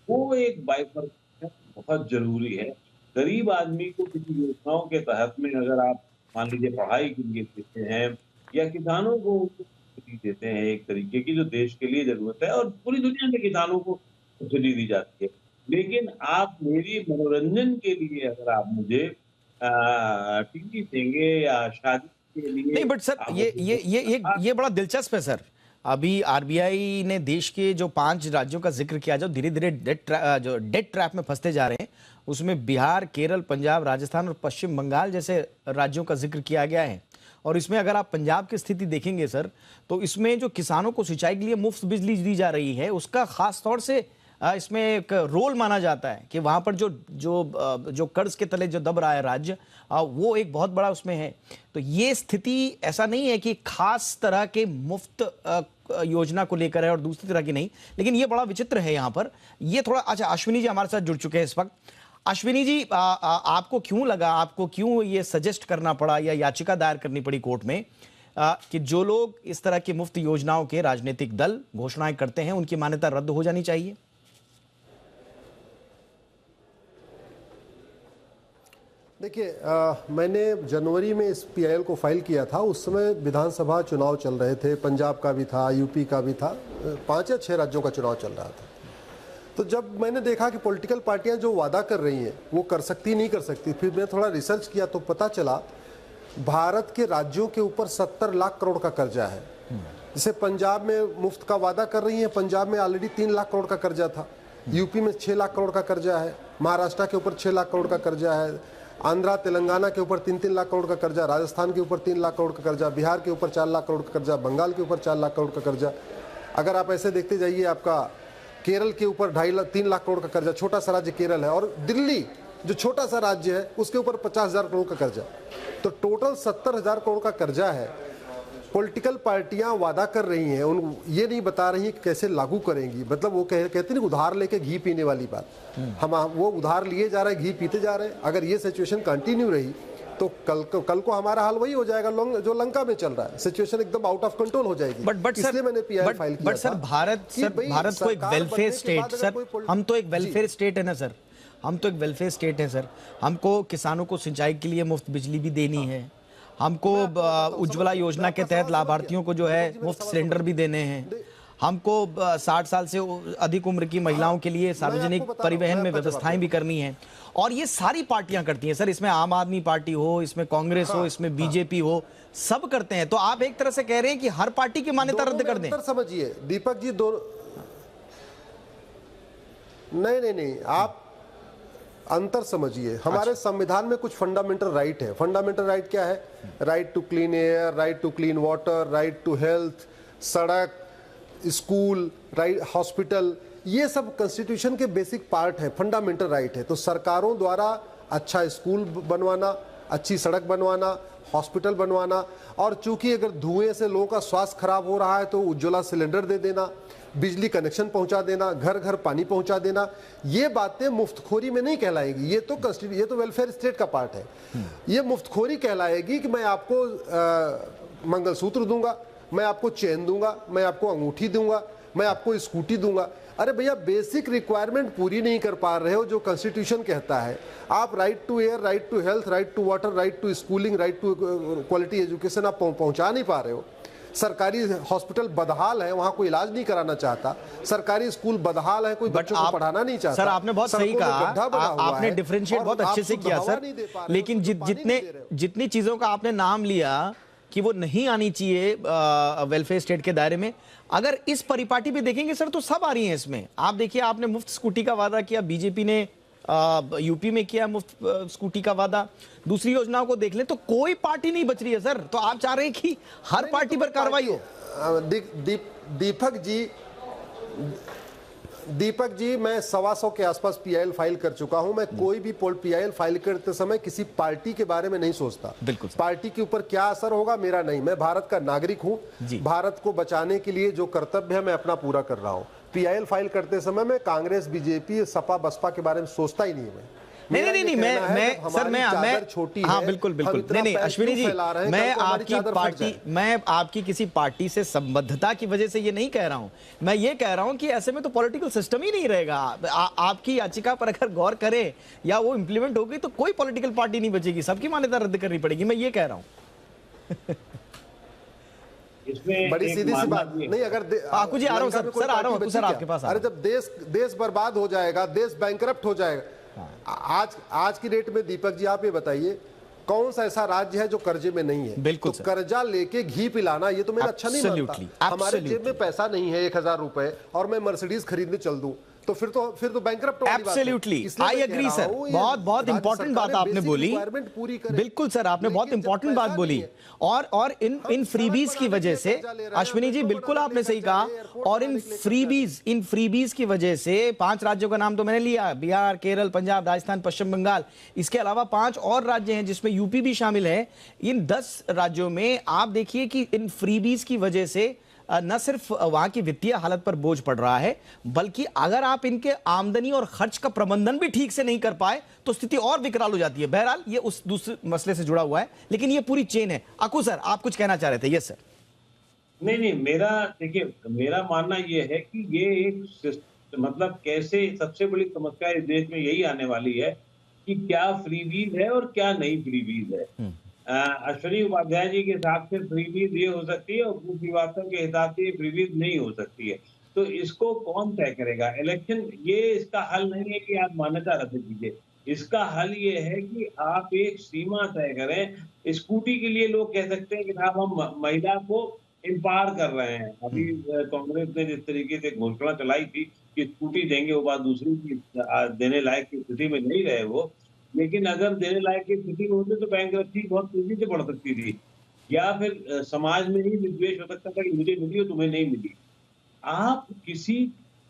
[SPEAKER 7] वो एक बाइफरकेशन बहुत जरूरी है। गरीब आदमी को किसी योजनाओं के तहत में अगर आप मान लीजिए पढ़ाई के लिए देते हैं या किसानों को देते हैं एक तरीके की जो देश के लिए जरूरत है, और पूरी दुनिया में किसानों को सब्सिडी दी जाती है। लेकिन आप मेरी मनोरंजन के लिए अगर आप मुझे टीवी देंगे या शादी के लिए,
[SPEAKER 1] नहीं, बट सर ये बड़ा दिलचस्प है सर। अभी आरबीआई ने देश के जो 5 राज्यों का जिक्र किया, जो धीरे धीरे डेट ट्रैप में फंसते जा रहे हैं, उसमें बिहार, केरल, पंजाब, राजस्थान और पश्चिम बंगाल जैसे राज्यों का जिक्र किया गया है। और इसमें अगर आप पंजाब की स्थिति देखेंगे सर, तो इसमें जो किसानों को सिंचाई के लिए मुफ्त बिजली दी जा रही है, उसका खास तौर से इसमें एक रोल माना जाता है कि वहां पर जो कर्ज के तले जो दब रहा है राज्य, वो एक बहुत बड़ा उसमें है। तो ये स्थिति ऐसा नहीं है कि खास तरह के मुफ्त योजना को लेकर है और दूसरी तरह की नहीं, लेकिन ये बड़ा विचित्र है यहाँ पर। ये थोड़ा अच्छा, अश्विनी जी हमारे साथ जुड़ चुके हैं इस वक्त। अश्विनी जी, आपको क्यों लगा, आपको क्यों ये सजेस्ट करना पड़ा या याचिका दायर करनी पड़ी कोर्ट में कि जो लोग इस तरह की मुफ्त योजनाओं के राजनीतिक दल घोषणाएं करते हैं, उनकी मान्यता रद्द हो जानी चाहिए?
[SPEAKER 8] देखिए, मैंने जनवरी में इस पीआईएल को फाइल किया था। उस समय विधानसभा चुनाव चल रहे थे, पंजाब का भी था, यूपी का भी था, 5 या 6 राज्यों का चुनाव चल रहा था। तो जब मैंने देखा कि पॉलिटिकल पार्टियां जो वादा कर रही हैं वो कर सकती नहीं कर सकती, फिर मैं थोड़ा रिसर्च किया तो पता चला भारत के राज्यों के ऊपर 70 लाख करोड़ का कर्जा है। जैसे पंजाब में मुफ्त का वादा कर रही है, पंजाब में ऑलरेडी 3 लाख करोड़ का कर्जा था, यूपी में 6 लाख करोड़ का कर्जा है, महाराष्ट्र के ऊपर 6 लाख करोड़ का कर्जा है, आंध्रा तेलंगाना के ऊपर 3-3 लाख करोड़ का कर्जा, राजस्थान के ऊपर 3 लाख करोड़ का कर्जा, बिहार के ऊपर 4 लाख करोड़ का कर्जा, बंगाल के ऊपर 4 लाख करोड़ का कर्जा। अगर आप ऐसे देखते जाइए, आपका केरल के ऊपर 2.5-3 लाख करोड़ का कर्जा, छोटा सा राज्य केरल है, और दिल्ली जो छोटा सा राज्य है उसके ऊपर 50,000 करोड़ का कर्जा। तो टोटल 70,000 करोड़ का कर्जा है। पॉलिटिकल पार्टियां वादा कर रही हैं, उन ये नहीं बता रही कि कैसे लागू करेंगी। मतलब वो कहते नहीं, उधार लेके घी पीने वाली बात। हम वो उधार लिए जा रहे हैं, घी पीते जा रहे हैं। अगर ये सिचुएशन कंटिन्यू रही तो कल को हमारा हाल वही हो जाएगा जो लंका में चल रहा है। सिचुएशन एकदम आउट ऑफ कंट्रोल हो जाएगी।
[SPEAKER 1] बट
[SPEAKER 8] इसलिए मैंने पीआईएल फाइल किया।
[SPEAKER 1] बट सर, भारत को एक वेलफेयर स्टेट, सर हम तो एक वेलफेयर स्टेट है ना सर, हम तो एक वेलफेयर स्टेट है सर। हमको किसानों को सिंचाई के लिए मुफ्त बिजली भी देनी है, हमको उज्ज्वला योजना के तहत लाभार्थियों को जो है मुफ्त सिलेंडर भी देने हैं, हमको 60 साल से अधिक उम्र की महिलाओं के लिए सार्वजनिक परिवहन में व्यवस्थाएं भी करनी है। और ये सारी पार्टियां करती हैं सर, इसमें आम आदमी पार्टी हो, इसमें कांग्रेस हो, इसमें बीजेपी हो, सब करते हैं। तो आप एक तरह से कह रहे हैं कि हर पार्टी की मान्यता रद्द कर दें।
[SPEAKER 8] समझिए दीपक जी, नहीं, आप अंतर समझिए। हमारे संविधान में कुछ फंडामेंटल राइट है। फंडामेंटल राइट क्या है? Right to clean air, right to clean water, right to health, सड़क, स्कूल, राइट, हॉस्पिटल, ये सब कॉन्स्टिट्यूशन के बेसिक पार्ट है, फंडामेंटल राइट है। तो सरकारों द्वारा अच्छा स्कूल बनवाना, अच्छी सड़क बनवाना, हॉस्पिटल बनवाना, और चूंकि अगर धुएं से लोगों का स्वास्थ्य खराब हो रहा है तो उज्ज्वला सिलेंडर दे देना, बिजली कनेक्शन पहुंचा देना, घर घर पानी पहुंचा देना, ये बातें मुफ्तखोरी में नहीं कहलाएगी। ये तो वेलफेयर स्टेट का पार्ट है। ये मुफ्तखोरी कहलाएगी कि मैं आपको मंगलसूत्र दूंगा, मैं आपको चेन दूंगा, मैं आपको अंगूठी दूंगा, मैं आपको स्कूटी दूंगा। अरे भैया, बेसिक रिक्वायरमेंट पूरी नहीं कर पा रहे हो जो कॉन्स्टिट्यूशन कहता है। आप right to air, right to health, right to water, right to schooling, right to quality education आप पहुंचा नहीं पा रहे हो। सरकारी हॉस्पिटल बदहाल है, वहां कोई इलाज नहीं कराना चाहता। सरकारी स्कूल बदहाल है, कोई बच्चों को पढ़ाना नहीं चाहता।
[SPEAKER 1] सर आपने बहुत सही कहा, आपने डिफरेंशिएट बहुत अच्छे से किया सर, लेकिन जितनी चीजों का आपने नाम लिया कि वो नहीं आनी चाहिए वेलफेयर स्टेट के दायरे में, अगर इस परिपाटी पे देखेंगे सर तो सब आ रही हैं इसमें। आप देखिए, आपने मुफ्त स्कूटी का वादा किया, बीजेपी ने यूपी में किया मुफ्त स्कूटी का वादा, दूसरी योजनाओं को देख ले तो कोई पार्टी नहीं बच रही है सर। तो आप चाह रहे हैं कि हर पार्टी पर कार्रवाई हो?
[SPEAKER 8] दीपक जी, मैं 125 के आसपास पीआईएल फाइल कर चुका हूं। मैं कोई भी पीआईएल फाइल करते समय किसी पार्टी के बारे में नहीं सोचता।
[SPEAKER 1] बिल्कुल,
[SPEAKER 8] पार्टी के ऊपर क्या असर होगा मेरा नहीं। मैं भारत का नागरिक हूं, भारत को बचाने के लिए जो कर्तव्य है मैं अपना पूरा कर रहा हूं। पीआईएल फाइल करते समय मैं कांग्रेस, बीजेपी, सपा, बसपा के बारे में सोचता ही नहीं।
[SPEAKER 1] नहीं, मैं सर, मैं छोटी, हाँ बिल्कुल, नहीं अश्विनी जी, मैं आपकी किसी पार्टी से संबद्धता की वजह से ये नहीं कह रहा हूं। मैं ये कह रहा हूं कि ऐसे में तो पॉलिटिकल सिस्टम ही नहीं रहेगा। आपकी याचिका पर अगर गौर करें या वो इंप्लीमेंट होगी तो कोई पॉलिटिकल पार्टी नहीं बचेगी, सबकी मान्यता रद्द करनी पड़ेगी। मैं ये कह रहा हूं।
[SPEAKER 8] बड़ी सीधी सी बात नहीं। अगर
[SPEAKER 1] जी आ रहा हूं सर, आ रहा हूं सर आपके पास।
[SPEAKER 8] अरे जब देश बर्बाद हो जाएगा, देश बैंकरप्ट हो जाएगा। आज की डेट में दीपक जी आप ये बताइए, कौन सा ऐसा राज्य है जो कर्जे में नहीं है?
[SPEAKER 1] बिल्कुल
[SPEAKER 8] तो कर्जा लेके घी पिलाना ये तो मैं अच्छा नहीं मानता। हमारे जेब में पैसा नहीं है 1000 रुपए और मैं मर्सिडीज खरीदने चल दूं तो फिर तो बैंकरप्ट वाली बात है।
[SPEAKER 1] Absolutely, I agree sir. बहुत इंपॉर्टेंट बात आपने बोली। बिल्कुल सर, आपने बहुत इंपॉर्टेंट बात बोली। और इन फ्रीबीज की वजह से, अश्विनी जी बिल्कुल आपने सही कहा, और इन फ्रीबीज की वजह से 5 राज्यों का नाम तो मैंने लिया, बिहार, केरल, पंजाब, राजस्थान, पश्चिम बंगाल, इसके अलावा 5 और राज्य हैं जिसमें यूपी भी शामिल है। इन 10 राज्यों में आप देखिए कि इन फ्रीबीज की वजह से न सिर्फ वहां की वित्तीय हालत पर बोझ पड़ रहा है, बल्कि अगर आप इनके आमदनी और खर्च का प्रबंधन भी ठीक से नहीं कर पाए तो स्थिति और विकराल हो जाती है। बहरहाल ये उस दूसरे मसले से जुड़ा हुआ है, लेकिन ये पूरी चेन है। अकू सर, आप कुछ कहना चाह रहे थे? Yes sir.
[SPEAKER 7] नहीं, मेरा मानना ये है कि ये एक मतलब कैसे सबसे बड़ी समस्या इस देश में यही आने वाली है कि क्या फ्रीबीज है और क्या नहीं फ्रीबीज है। अश्विनी उपाध्याय जी के हिसाब से फ्रीबीज ये हो सकती है और भू श्रीवास्तव के हिसाब से ये फ्रीबीज नहीं हो सकती है। तो इसको कौन तय करेगा? इलेक्शन ये इसका हल नहीं है कि आप मान्यता रद्द कीजिए। इसका हल ये है कि आप एक सीमा तय करें। स्कूटी के लिए लोग कह सकते हैं कि साहब हम महिला को इम्पावर कर रहे हैं। अभी कांग्रेस ने जिस तरीके से घोषणा चलाई थी कि स्कूटी देंगे, वो बात दूसरी की, देने लायक की स्थिति में नहीं रहे वो। लेकिन अगर देने लायक की स्थिति में होती तो बैंकरप्सी बहुत तेजी से बढ़ सकती थी, या फिर समाज में ही विद्वेष हो सकता था कि मुझे मिली और तुम्हें नहीं मिली। आप किसी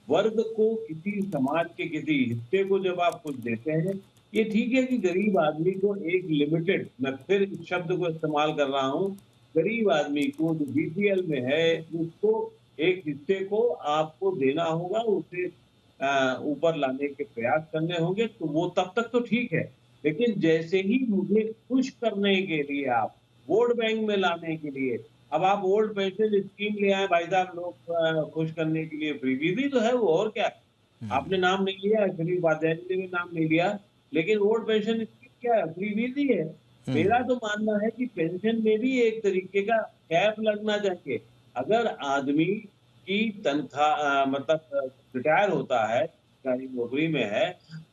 [SPEAKER 7] वर्ग को, किसी समाज के किसी हिस्से को जब आप कुछ देते हैं, ये ठीक है कि गरीब आदमी को एक लिमिटेड, मैं फिर इस शब्द को इस्तेमाल कर रहा हूँ, गरीब आदमी को जो बीपीएल में है उसको एक हिस्से को आपको देना होगा, उसे ऊपर लाने के प्रयास करने होंगे, तो वो तब तक तो ठीक है। लेकिन जैसे ही मुझे खुश करने के लिए, आप वोट बैंक में लाने के लिए, अब आप ओल्ड पेंशन स्कीम ले आए भाई साहब, लोग खुश करने के लिए फ्रीबीज ही तो है वो, और क्या। आपने नाम नहीं लिया, अश्विनी उपाध्याय जी ने भी नाम नहीं लिया, लेकिन ओल्ड पेंशन स्कीम क्या है? फ्रीबीज ही है। मेरा तो मानना है कि पेंशन में भी एक तरीके का कैप लगना चाहिए। अगर आदमी की तनख्वाह मतलब रिटायर होता है, नौकरी में है,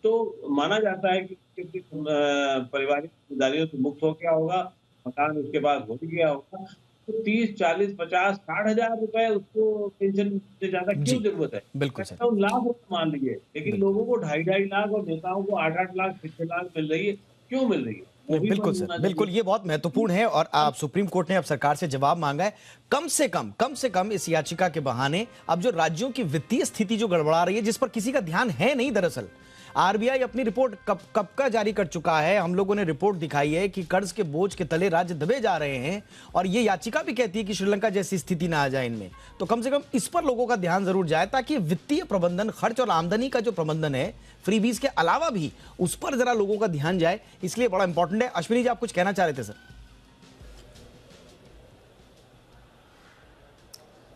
[SPEAKER 7] तो माना जाता है कि पारिवारिक जिम्मेदारियों से मुक्त हो गया होगा, मकान उसके पास हो गया होगा, तो 30, 40, 50, 60 हजार रुपए उसको पेंशन से ज्यादा क्यों जरूरत है?
[SPEAKER 1] बिल्कुल सर।
[SPEAKER 7] 1 लाख मान लीजिए, लेकिन लोगों को 2.5 लाख और नेताओं को 8-8 लाख, 6 लाख मिल रही है। क्यों मिल रही है?
[SPEAKER 1] बिल्कुल सर, बिल्कुल, ये बहुत महत्वपूर्ण है। और आप सुप्रीम कोर्ट ने अब सरकार से जवाब मांगा है। कम से कम इस याचिका के बहाने अब जो राज्यों की वित्तीय स्थिति जो गड़बड़ा रही है, जिस पर किसी का ध्यान है नहीं, दरअसल आरबीआई अपनी रिपोर्ट कब का जारी कर चुका है। हम लोगों ने रिपोर्ट दिखाई है कि कर्ज के बोझ के तले राज्य दबे जा रहे हैं, और ये याचिका भी कहती है कि श्रीलंका जैसी स्थिति ना आ जाए इनमें। तो कम से कम इस पर लोगों का ध्यान जरूर जाए, ताकि वित्तीय प्रबंधन, खर्च और आमदनी का जो प्रबंधन है फ्रीबीज के अलावा भी, उस पर जरा लोगों का ध्यान जाए, इसलिए बड़ा इंपॉर्टेंट है। अश्विनी जी, आप कुछ कहना चाह रहे थे सर?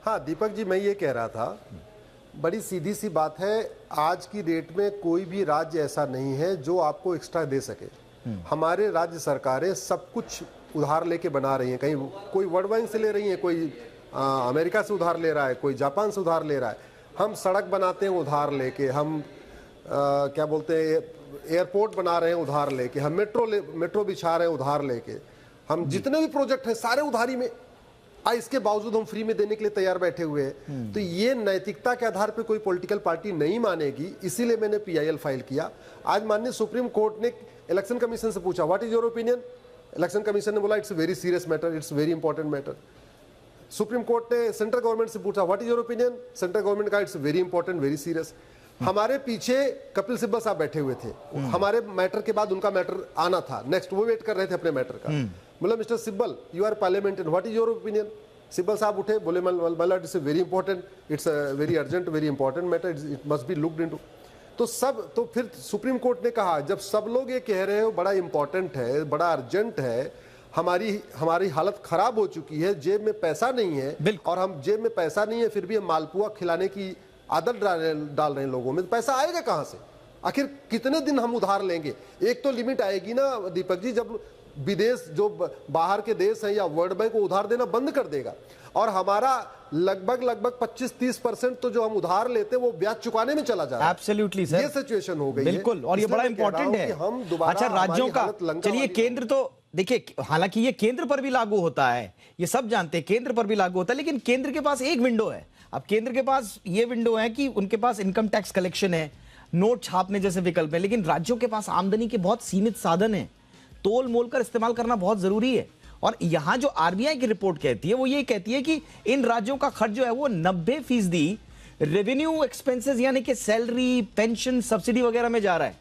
[SPEAKER 8] हाँ दीपक जी, मैं ये कह रहा था, बड़ी सीधी सी बात है, आज की डेट में कोई भी राज्य ऐसा नहीं है जो आपको एक्स्ट्रा दे सके। हमारे राज्य सरकारें सब कुछ उधार लेके बना रही हैं। कहीं कोई वर्ल्ड बैंक से ले रही है, कोई अमेरिका से उधार ले रहा है, कोई जापान से उधार ले रहा है। हम सड़क बनाते हैं उधार लेके, हम क्या बोलते हैं एयरपोर्ट बना रहे हैं उधार लेके, हम मेट्रो बिछा रहे हैं उधार लेके, हम जितने भी प्रोजेक्ट हैं सारे उधारी में, इसके बावजूद हम फ्री में देने के लिए तैयार बैठे हुए हैं। तो ये नैतिकता के आधार पे कोई पॉलिटिकल पार्टी नहीं मानेगी, इसीलिए मैंने पीआईएल फाइल किया। आज माननीय सुप्रीम कोर्ट ने इलेक्शन कमीशन से पूछा what is your opinion. Election commission ने बोला it's very serious matter, it's very important matter. Supreme court ने सेंट्रल गवर्नमेंट से पूछा what is your opinion. Central government का it's very important, very serious. हमारे पीछे कपिल सिब्बल साहब बैठे हुए थे, हमारे मैटर के बाद उनका मैटर आना था नेक्स्ट, वो वेट कर रहे थे अपने मैटर का। बोला mister Sibal you are parliamentarian, what is your opinion. Sibal साहब उठे, बोले milord it's very important, it's very urgent, very important matter, it must be looked into. तो फिर सुप्रीम कोर्ट ने कहा जब सब लोग ये कह रहे हो बड़ा इंपॉर्टेंट है, बड़ा अर्जेंट है, हमारी हालत खराब हो चुकी है, जेब में पैसा नहीं है, और हम जेब में पैसा नहीं है फिर भी हम मालपुआ खिलाने की आदत डाल रहे हैं लोगों में, तो पैसा आएगा कहां से? आखिर कितने दिन हम उधार लेंगे? एक तो लिमिट आएगी ना दीपक जी, जब विदेश जो बाहर के देश हैं या वर्ल्ड बैंक को उधार देना बंद कर देगा, और हमारा लगभग 25-30% तो जो हम उधार लेते हैं वो ब्याज चुकाने में चला जा रहा है।
[SPEAKER 1] एब्सोल्युटली सर,
[SPEAKER 8] ये सिचुएशन हो गई
[SPEAKER 1] बिल्कुल, और ये बड़ा इंपॉर्टेंट है। अच्छा, राज्यों का, चलिए केंद्र तो देखिए, हालांकि ये केंद्र पर भी लागू होता है, ये सब जानते हैं, केंद्र पर भी लागू होता है, लेकिन केंद्र के पास एक विंडो है। अब केंद्र के पास ये विंडो है कि उनके पास इनकम टैक्स कलेक्शन है, नोट छापने जैसे विकल्प है, लेकिन राज्यों के पास आमदनी के बहुत सीमित साधन है। तोल मोल कर इस्तेमाल करना बहुत जरूरी है। और यहां जो आरबीआई की रिपोर्ट कहती है वो ये कहती है कि इन राज्यों का खर्च जो है वो 90% रेवेन्यू एक्सपेंसेस यानी कि सैलरी, पेंशन, सब्सिडी वगैरह में जा रहा है।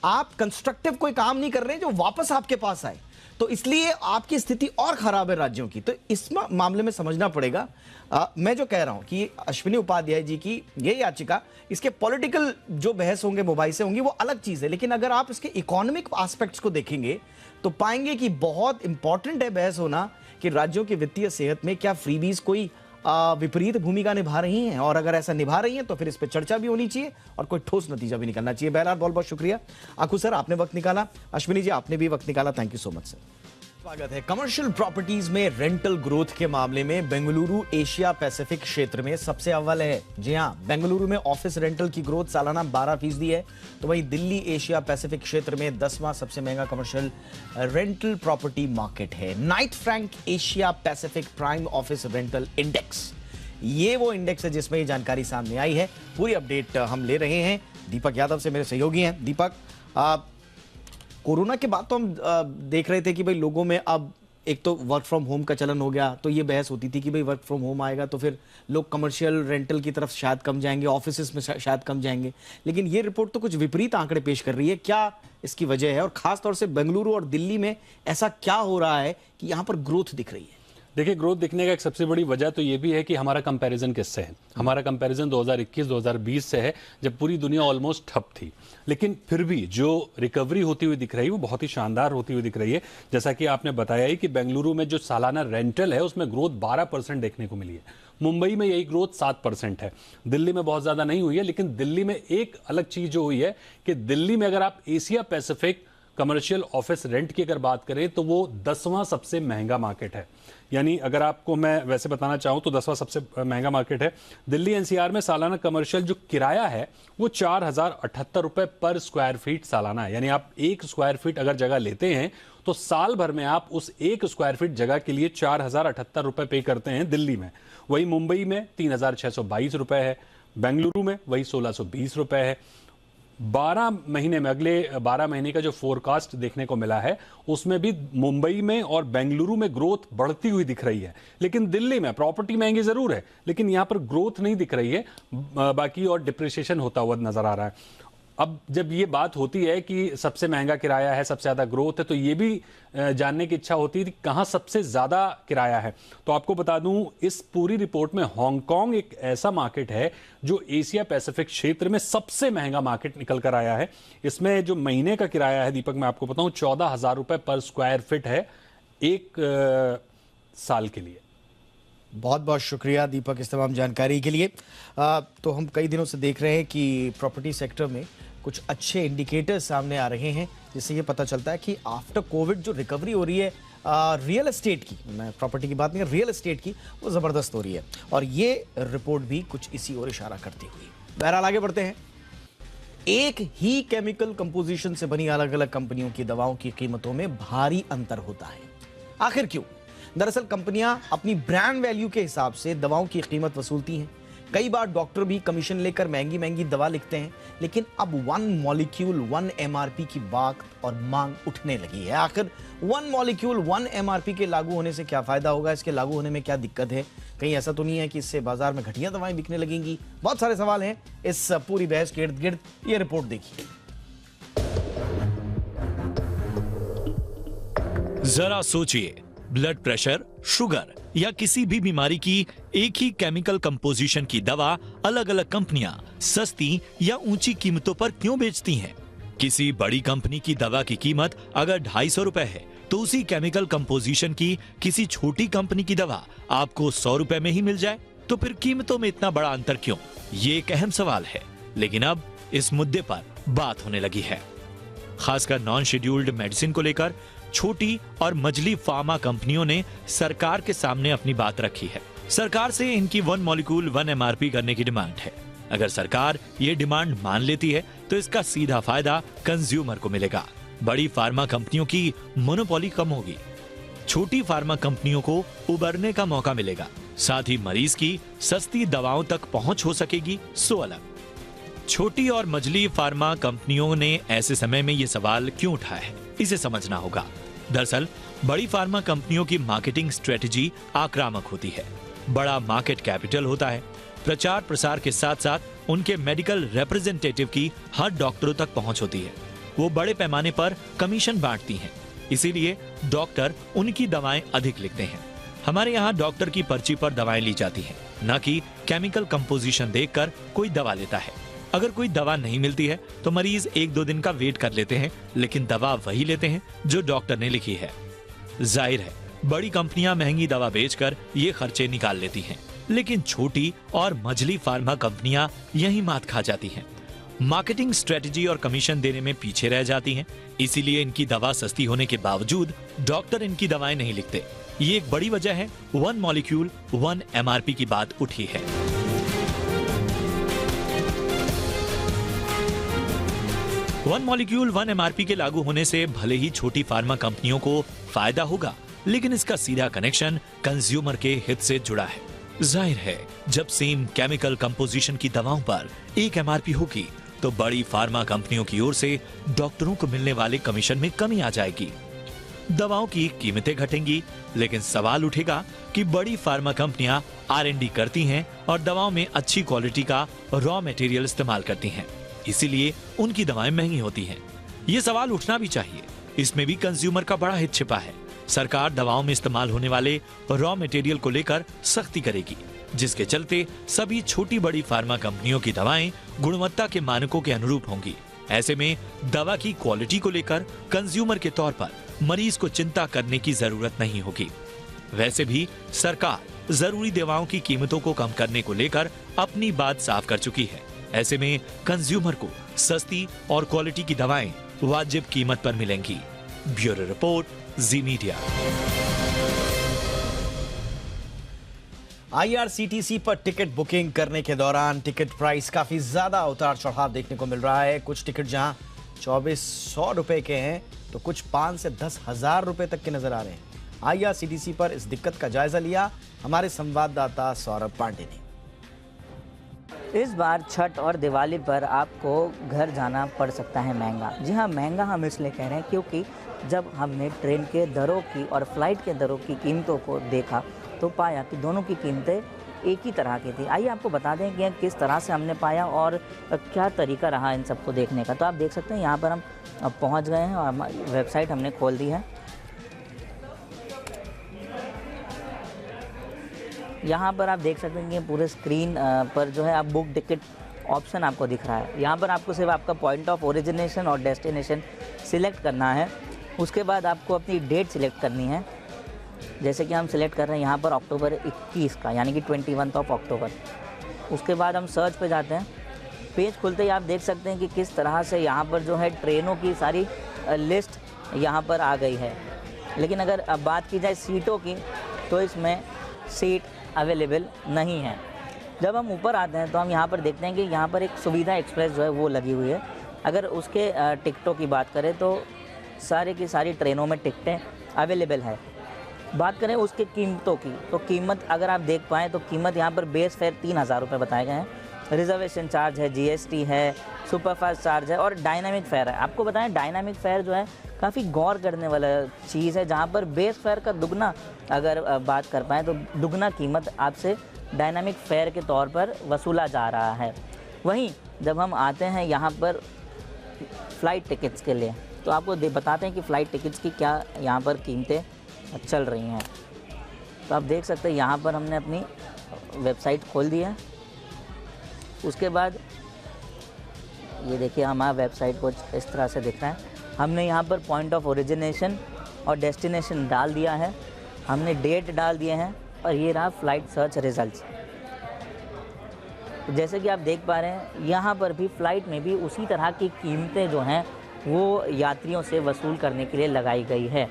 [SPEAKER 1] आप कंस्ट्रक्टिव कोई काम नहीं कर रहे हैं जो वापस आपके पास आए, तो इसलिए आपकी स्थिति और खराब है राज्यों की। तो इस मामले में समझना पड़ेगा। मैं जो कह रहा हूं कि अश्विनी उपाध्याय जी की ये याचिका, इसके पॉलिटिकल जो बहस होंगे, मुबाहिसे होंगे, वो अलग चीज है, लेकिन अगर आप इसके इकोनॉमिक एस्पेक्ट्स को देखेंगे तो पाएंगे कि बहुत इंपॉर्टेंट है बहस होना कि राज्यों की वित्तीय सेहत में क्या फ्रीबीज कोई विपरीत भूमिका निभा रही हैं, और अगर ऐसा निभा रही हैं तो फिर इस पर चर्चा भी होनी चाहिए और कोई ठोस नतीजा भी निकलना चाहिए। बहरहाल बहुत बहुत शुक्रिया आकू सर, आपने वक्त निकाला। अश्विनी जी, आपने भी वक्त निकाला, thank you so much sir. स्वागत है। कमर्शियल प्रॉपर्टीज में रेंटल ग्रोथ के मामले में बेंगलुरु एशिया पैसिफिक क्षेत्र में सबसे अव्वल है। जी हां, बेंगलुरु में ऑफिस रेंटल की ग्रोथ सालाना 12% है, तो वहीं दिल्ली एशिया पैसिफिक क्षेत्र में 10वां सबसे महंगा कमर्शियल रेंटल प्रॉपर्टी मार्केट है। Knight Frank Asia Pacific prime office rental index, ये वो इंडेक्स है जिसमें ये जानकारी सामने आई है। पूरी अपडेट हम ले रहे हैं, दीपक यादव से मेरे सहयोगी हैं। दीपक, कोरोना के बाद तो हम देख रहे थे कि भाई लोगों में अब एक तो वर्क फ्रॉम होम का चलन हो गया, तो ये बहस होती थी कि भाई वर्क फ्रॉम होम आएगा तो फिर लोग कमर्शियल रेंटल की तरफ शायद कम जाएंगे, ऑफिसेस में शायद कम जाएंगे, लेकिन ये रिपोर्ट तो कुछ विपरीत आंकड़े पेश कर रही है। क्या इसकी वजह है, और खासतौर से बेंगलुरु और दिल्ली में ऐसा क्या हो रहा है कि यहाँ पर ग्रोथ दिख रही है?
[SPEAKER 2] देखिए, ग्रोथ दिखने का एक सबसे बड़ी वजह तो ये भी है कि हमारा कंपैरिजन किससे है। हमारा कंपैरिजन 2021-2020 से है, जब पूरी दुनिया ऑलमोस्ट ठप थी, लेकिन फिर भी जो रिकवरी होती हुई दिख रही है वो बहुत ही शानदार होती हुई दिख रही है। जैसा कि आपने बताया ही कि बेंगलुरु में जो सालाना रेंटल है उसमें ग्रोथ 12% देखने को मिली है। मुंबई में यही ग्रोथ 7% है। दिल्ली में बहुत ज्यादा नहीं हुई है, लेकिन दिल्ली में एक अलग चीज जो हुई है कि दिल्ली में अगर आप Asia Pacific commercial office rent की अगर बात करें तो वो 10वां सबसे महंगा मार्केट है। यानी अगर आपको मैं वैसे बताना चाहूं तो 10वां सबसे महंगा मार्केट है। दिल्ली एनसीआर में सालाना कमर्शियल जो किराया है वो 4078 रुपए पर स्क्वायर फीट सालाना है। यानी आप 1 स्क्वायर फीट अगर जगह लेते हैं तो साल भर में आप उस 1 स्क्वायर फीट जगह के लिए 4078 रुपए पे करते हैं दिल्ली में। वही मुंबई में 3622 रुपए है, बेंगलुरु में वही 1620 रुपए है। 12 महीने में, अगले 12 महीने का जो फोरकास्ट देखने को मिला है उसमें भी मुंबई में और बेंगलुरु में ग्रोथ बढ़ती हुई दिख रही है, लेकिन दिल्ली में प्रॉपर्टी महंगी जरूर है लेकिन यहां पर ग्रोथ नहीं दिख रही है, बाकी और डिप्रिसिएशन होता हुआ नजर आ रहा है। अब जब ये बात होती है कि सबसे महंगा किराया है, सबसे ज्यादा ग्रोथ है, तो ये भी जानने की इच्छा होती है कि कहां सबसे ज्यादा किराया है। तो आपको बता दूं, इस पूरी रिपोर्ट में हांगकांग एक ऐसा मार्केट है जो एशिया पैसिफिक क्षेत्र में सबसे महंगा मार्केट निकल कर आया है। इसमें जो महीने का किराया है दीपक, मैं आपको बताऊं, 14,000 रुपए पर स्क्वायर फीट है एक साल के लिए।
[SPEAKER 1] बहुत बहुत शुक्रिया दीपक इस तमाम जानकारी के लिए। तो हम कई दिनों से देख रहे हैं कि प्रॉपर्टी सेक्टर में कुछ अच्छे इंडिकेटर्स सामने आ रहे हैं, जिससे ये पता चलता है कि आफ्टर कोविड जो रिकवरी हो रही है रियल एस्टेट की, मैं प्रॉपर्टी की बात नहीं, रियल एस्टेट की, वो ज़बरदस्त हो रही है, और ये रिपोर्ट भी कुछ इसी ओर इशारा करती हुई। बहरहाल आगे बढ़ते हैं। एक ही केमिकल कंपोजिशन से बनी अलग अलग कंपनियों की दवाओं की कीमतों में भारी अंतर होता है। आखिर क्यों? दरअसल कंपनियां अपनी ब्रांड वैल्यू के हिसाब से दवाओं की कीमत वसूलती हैं। कई बार डॉक्टर भी कमीशन लेकर महंगी महंगी दवा लिखते हैं, लेकिन अब 1 मॉलिक्यूल 1 MRP की बात और मांग उठने लगी है। आखिर 1 मॉलिक्यूल 1 MRP के लागू होने से क्या फायदा होगा, इसके लागू होने में क्या दिक्कत है, कहीं ऐसा तो नहीं है कि इससे बाजार में घटिया दवाएं बिकने लगेंगी? बहुत सारे सवाल हैं इस पूरी बहस के इर्द गिर्द। ये रिपोर्ट देखिए।
[SPEAKER 9] जरा सोचिए, ब्लड प्रेशर, शुगर या किसी भी बीमारी की एक ही केमिकल कंपोजिशन की दवा अलग अलग कंपनियां सस्ती या ऊंची कीमतों पर क्यों बेचती हैं? किसी बड़ी कंपनी की दवा की कीमत अगर 250 रुपए है तो उसी केमिकल कंपोजिशन की किसी छोटी कंपनी की दवा आपको 100 रुपए में ही मिल जाए, तो फिर कीमतों में इतना बड़ा अंतर क्यों? ये एक अहम सवाल है, लेकिन अब इस मुद्दे पर बात होने लगी है। खासकर नॉन शेड्यूल्ड मेडिसिन को लेकर छोटी और मजली फार्मा कंपनियों ने सरकार के सामने अपनी बात रखी है। सरकार से इनकी 1 मॉलिक्यूल 1 MRP करने की डिमांड है। अगर सरकार ये डिमांड मान लेती है तो इसका सीधा फायदा कंज्यूमर को मिलेगा। बड़ी फार्मा कंपनियों की मोनोपोली कम होगी, छोटी फार्मा कंपनियों को उभरने का मौका मिलेगा, साथ ही मरीज की सस्ती दवाओं तक पहुंच हो सकेगी। सो अलग छोटी और मझली फार्मा कंपनियों ने ऐसे समय में ये सवाल क्यों उठाया है, इसे समझना होगा। दरअसल बड़ी फार्मा कंपनियों की मार्केटिंग स्ट्रेटजी आक्रामक होती है, बड़ा मार्केट कैपिटल होता है, प्रचार प्रसार के साथ साथ उनके मेडिकल रिप्रेजेंटेटिव की हर डॉक्टरों तक पहुंच होती है। वो बड़े पैमाने पर कमीशन बांटती हैं, इसीलिए डॉक्टर उनकी दवाएं अधिक लिखते हैं। हमारे यहाँ डॉक्टर की पर्ची पर दवाएं ली जाती हैं, न कि केमिकल कंपोजिशन देखकर कोई दवा लेता है। अगर कोई दवा नहीं मिलती है तो मरीज 1-2 दिन का वेट कर लेते हैं, लेकिन दवा वही लेते हैं जो डॉक्टर ने लिखी है। जाहिर है बड़ी कंपनियां महंगी दवा बेचकर ये खर्चे निकाल लेती हैं, लेकिन छोटी और मझली फार्मा कंपनियां यही मात खा जाती हैं। मार्केटिंग स्ट्रेटजी और कमीशन देने में पीछे रह जाती हैं, इसीलिए इनकी दवा सस्ती होने के बावजूद डॉक्टर इनकी दवाएं नहीं लिखते। ये एक बड़ी वजह है 1 मॉलिक्यूल 1 MRP की बात उठी है। वन मॉलिक्यूल 1 MRP के लागू होने से भले ही छोटी फार्मा कंपनियों को फायदा होगा, लेकिन इसका सीधा कनेक्शन कंज्यूमर के हित से जुड़ा है। जाहिर है जब सेम केमिकल कंपोजिशन की दवाओं पर 1 MRP होगी तो बड़ी फार्मा कंपनियों की ओर से डॉक्टरों को मिलने वाले कमीशन में कमी आ जाएगी, दवाओं की कीमतें घटेंगी। लेकिन सवाल उठेगा कि बड़ी फार्मा कंपनियां R&D करती हैं और दवाओं में अच्छी क्वालिटी का रॉ मटेरियल इस्तेमाल करती हैं, इसीलिए उनकी दवाएं महंगी होती हैं। ये सवाल उठना भी चाहिए, इसमें भी कंज्यूमर का बड़ा हित छिपा है। सरकार दवाओं में इस्तेमाल होने वाले रॉ मटेरियल को लेकर सख्ती करेगी, जिसके चलते सभी छोटी बड़ी फार्मा कंपनियों की दवाएं गुणवत्ता के मानकों के अनुरूप होंगी। ऐसे में दवा की क्वालिटी को लेकर कंज्यूमर के तौर पर मरीज को चिंता करने की जरूरत नहीं होगी। वैसे भी सरकार जरूरी दवाओं की कीमतों को कम करने को लेकर अपनी बात साफ कर चुकी है। ऐसे में कंज्यूमर को सस्ती और क्वालिटी की दवाएं वाजिब कीमत पर मिलेंगी। ब्यूरो रिपोर्ट, जी मीडिया।
[SPEAKER 1] IRCTC पर टिकट बुकिंग करने के दौरान टिकट प्राइस काफी ज्यादा उतार चढ़ाव देखने को मिल रहा है। कुछ टिकट जहां 2400 रुपए के हैं तो कुछ 5 से 10 हजार रुपए तक के नजर आ रहे हैं। IRCTC पर इस दिक्कत का जायजा लिया हमारे संवाददाता सौरभ पांडे ने।
[SPEAKER 10] इस बार छठ और दिवाली पर आपको घर जाना पड़ सकता है महंगा। जी हाँ, महंगा हम इसलिए कह रहे हैं क्योंकि जब हमने ट्रेन के दरों की और फ्लाइट के दरों की कीमतों को देखा तो पाया कि दोनों की कीमतें एक ही तरह की थी। आइए आपको बता दें कि किस तरह से हमने पाया और क्या तरीका रहा इन सबको देखने का। तो आप देख सकते हैं यहाँ पर हम पहुँच गए हैं और वेबसाइट हमने खोल दी है। यहाँ पर आप देख सकते हैं कि पूरे स्क्रीन पर जो है आप बुक टिकट ऑप्शन आपको दिख रहा है। यहाँ पर आपको सिर्फ आपका पॉइंट ऑफ ओरिजिनेशन और डेस्टिनेशन सिलेक्ट करना है। उसके बाद आपको अपनी डेट सिलेक्ट करनी है। जैसे कि हम सिलेक्ट कर रहे हैं यहाँ पर अक्टूबर 21 का, यानी कि 21 अक्टूबर। उसके बाद हम सर्च पे जाते हैं। पेज खुलते ही आप देख सकते हैं कि किस तरह से यहाँ पर जो है ट्रेनों की सारी लिस्ट यहाँ पर आ गई है। लेकिन अगर अब बात की जाए सीटों की तो इसमें सीट अवेलेबल नहीं है। जब हम ऊपर आते हैं तो हम यहाँ पर देखते हैं कि यहाँ पर एक सुविधा एक्सप्रेस जो है वो लगी हुई है। अगर उसके टिकटों की बात करें तो सारी की सारी ट्रेनों में टिकटें अवेलेबल है। बात करें उसके कीमतों की तो कीमत अगर आप देख पाएँ तो कीमत यहाँ पर बेस फेयर 3000 रुपये बताए गए हैं। रिजर्वेशन चार्ज है, GST है, सुपरफास्ट चार्ज है और डायनामिक फेयर है। आपको बताएं डायनामिक फेयर जो है काफ़ी गौर करने वाला चीज़ है, जहाँ पर बेस फेयर का दुगना अगर बात कर पाएँ तो दुगना कीमत आपसे डायनामिक फेयर के तौर पर वसूला जा रहा है। वहीं जब हम आते हैं यहाँ पर फ़्लाइट टिकट्स के लिए तो आपको बताते हैं कि फ़्लाइट टिकट्स की क्या यहाँ पर कीमतें चल रही हैं। तो आप देख सकते हैं यहाँ पर हमने अपनी वेबसाइट खोल दी है। उसके बाद ये देखिए हमारा वेबसाइट कुछ इस तरह से दिख रहा है। हमने यहाँ पर पॉइंट ऑफ ओरिजिनेशन और डेस्टिनेशन डाल दिया है, हमने डेट डाल दिए हैं और ये रहा फ़्लाइट सर्च रिज़ल्ट्स। जैसे कि आप देख पा रहे हैं यहाँ पर भी फ़्लाइट में भी उसी तरह की कीमतें जो हैं वो यात्रियों से वसूल करने के लिए लगाई गई है।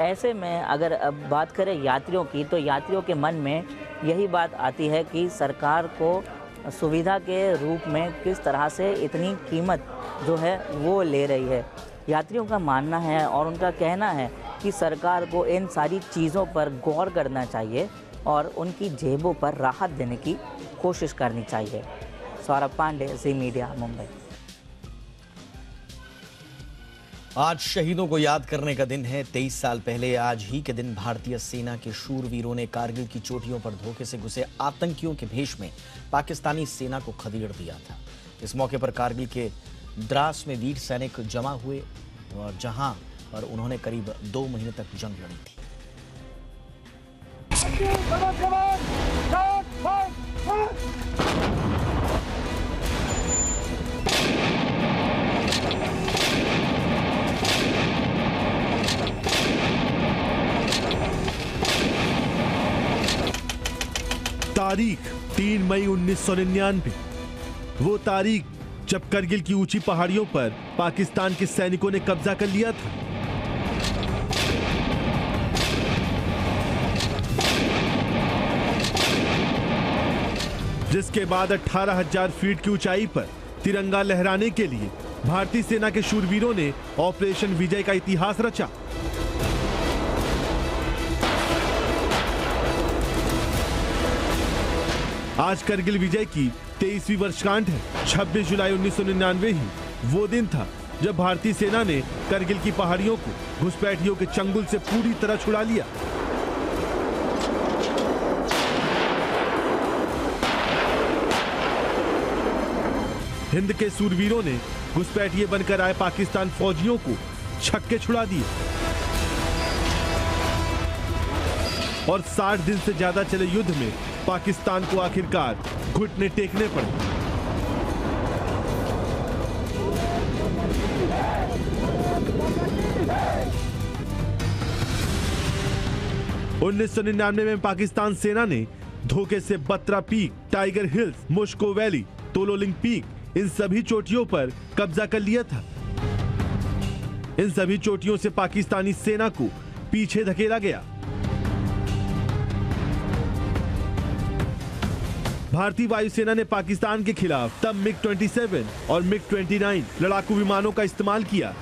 [SPEAKER 10] ऐसे में अगर अब बात करें यात्रियों की तो यात्रियों के मन में यही बात आती है कि सरकार को सुविधा के रूप में किस तरह से इतनी कीमत जो है वो ले रही है। यात्रियों का मानना है और उनका कहना है कि सरकार को इन सारी चीज़ों पर गौर करना चाहिए और उनकी जेबों पर राहत देने की कोशिश करनी चाहिए। सौरभ पांडे, जी मीडिया, मुंबई।
[SPEAKER 1] आज शहीदों को याद करने का दिन है। 23 साल पहले आज ही के दिन भारतीय सेना के शूरवीरों ने कारगिल की चोटियों पर धोखे से घुसे आतंकियों के भेष में पाकिस्तानी सेना को खदेड़ दिया था। इस मौके पर कारगिल के द्रास में वीर सैनिक जमा हुए और जहां पर उन्होंने करीब 2 महीने तक जंग लड़ी थी।
[SPEAKER 11] तारीख 3 मई 1999, वो तारीख जब करगिल की ऊंची पहाड़ियों पर पाकिस्तान के सैनिकों ने कब्जा कर लिया था। जिसके बाद 18,000 फीट की ऊंचाई पर तिरंगा लहराने के लिए भारतीय सेना के शूरवीरों ने ऑपरेशन विजय का इतिहास रचा। आज करगिल विजय की 23वीं वर्षगांठ है। 26 जुलाई 1999 ही वो दिन था जब भारतीय सेना ने करगिल की पहाड़ियों को घुसपैठियों के चंगुल से पूरी तरह छुड़ा लिया। हिंद के सूरवीरों ने घुसपैठिए बनकर आए पाकिस्तान फौजियों को छक्के छुड़ा दिए और 60 दिन से ज्यादा चले युद्ध में पाकिस्तान को आखिरकार घुटने टेकने पड़े। उन्नीस में पाकिस्तान सेना ने धोखे से Batra peak, tiger hills, Mushkoh valley, Tololing peak, इन सभी चोटियों पर कब्जा कर लिया था। इन सभी चोटियों से पाकिस्तानी सेना को पीछे धकेला गया। भारतीय वायुसेना ने पाकिस्तान के खिलाफ तब MiG-27 और MiG-29 लड़ाकू विमानों का इस्तेमाल किया।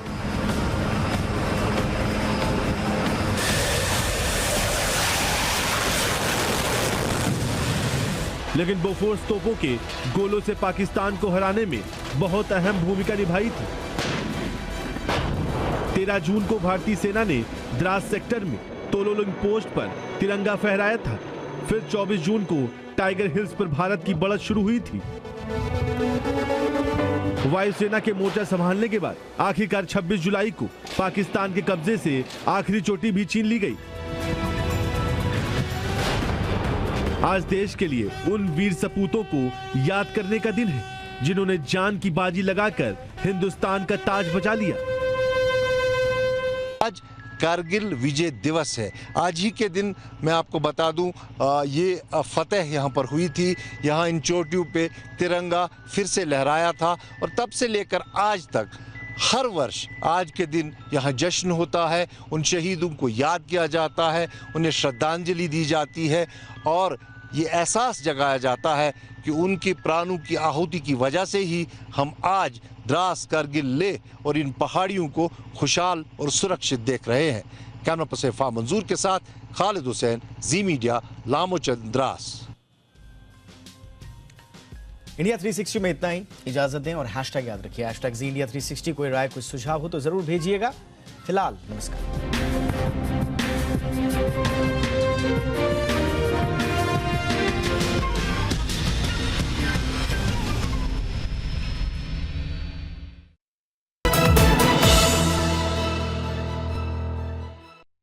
[SPEAKER 11] लेकिन बोफोर्स तोपों के गोलों से पाकिस्तान को हराने में बहुत अहम भूमिका निभाई थी। 13 जून को भारतीय सेना ने द्रास सेक्टर में तोलोलिंग पोस्ट पर तिरंगा फहराया था। फिर 24 जून को टाइगर हिल्स पर भारत की बढ़त शुरू हुई थी। वायुसेना के मोर्चा संभालने के बाद आखिरकार 26 जुलाई को पाकिस्तान के कब्जे से आखिरी चोटी भी छीन ली गई। आज देश के लिए उन वीर सपूतों को याद करने का दिन है जिन्होंने जान की बाजी लगाकर हिंदुस्तान का ताज बचा लिया।
[SPEAKER 12] आज कारगिल विजय दिवस है। आज ही के दिन मैं आपको बता दूं, ये फतेह यहाँ पर हुई थी। यहाँ इन चोटियों पे तिरंगा फिर से लहराया था और तब से लेकर आज तक हर वर्ष आज के दिन यहाँ जश्न होता है। उन शहीदों को याद किया जाता है, उन्हें श्रद्धांजलि दी जाती है और ये एहसास जगाया जाता है कि उनकी प्राणों की आहुति की वजह से ही हम आज द्रास, करगिल, लेह और इन पहाड़ियों को खुशहाल और सुरक्षित देख रहे हैं। कैमरा पर्सन इरफान मंजूर के साथ खालिद हुसैन, जी मीडिया, लामोचंद, द्रास।
[SPEAKER 1] इंडिया 360 में इतना ही। इजाजत दें और हैशटैग याद रखिए, हैशटैग जी इंडिया 360। कोई राय, कोई सुझाव हो तो जरूर भेजिएगा। फिलहाल नमस्कार।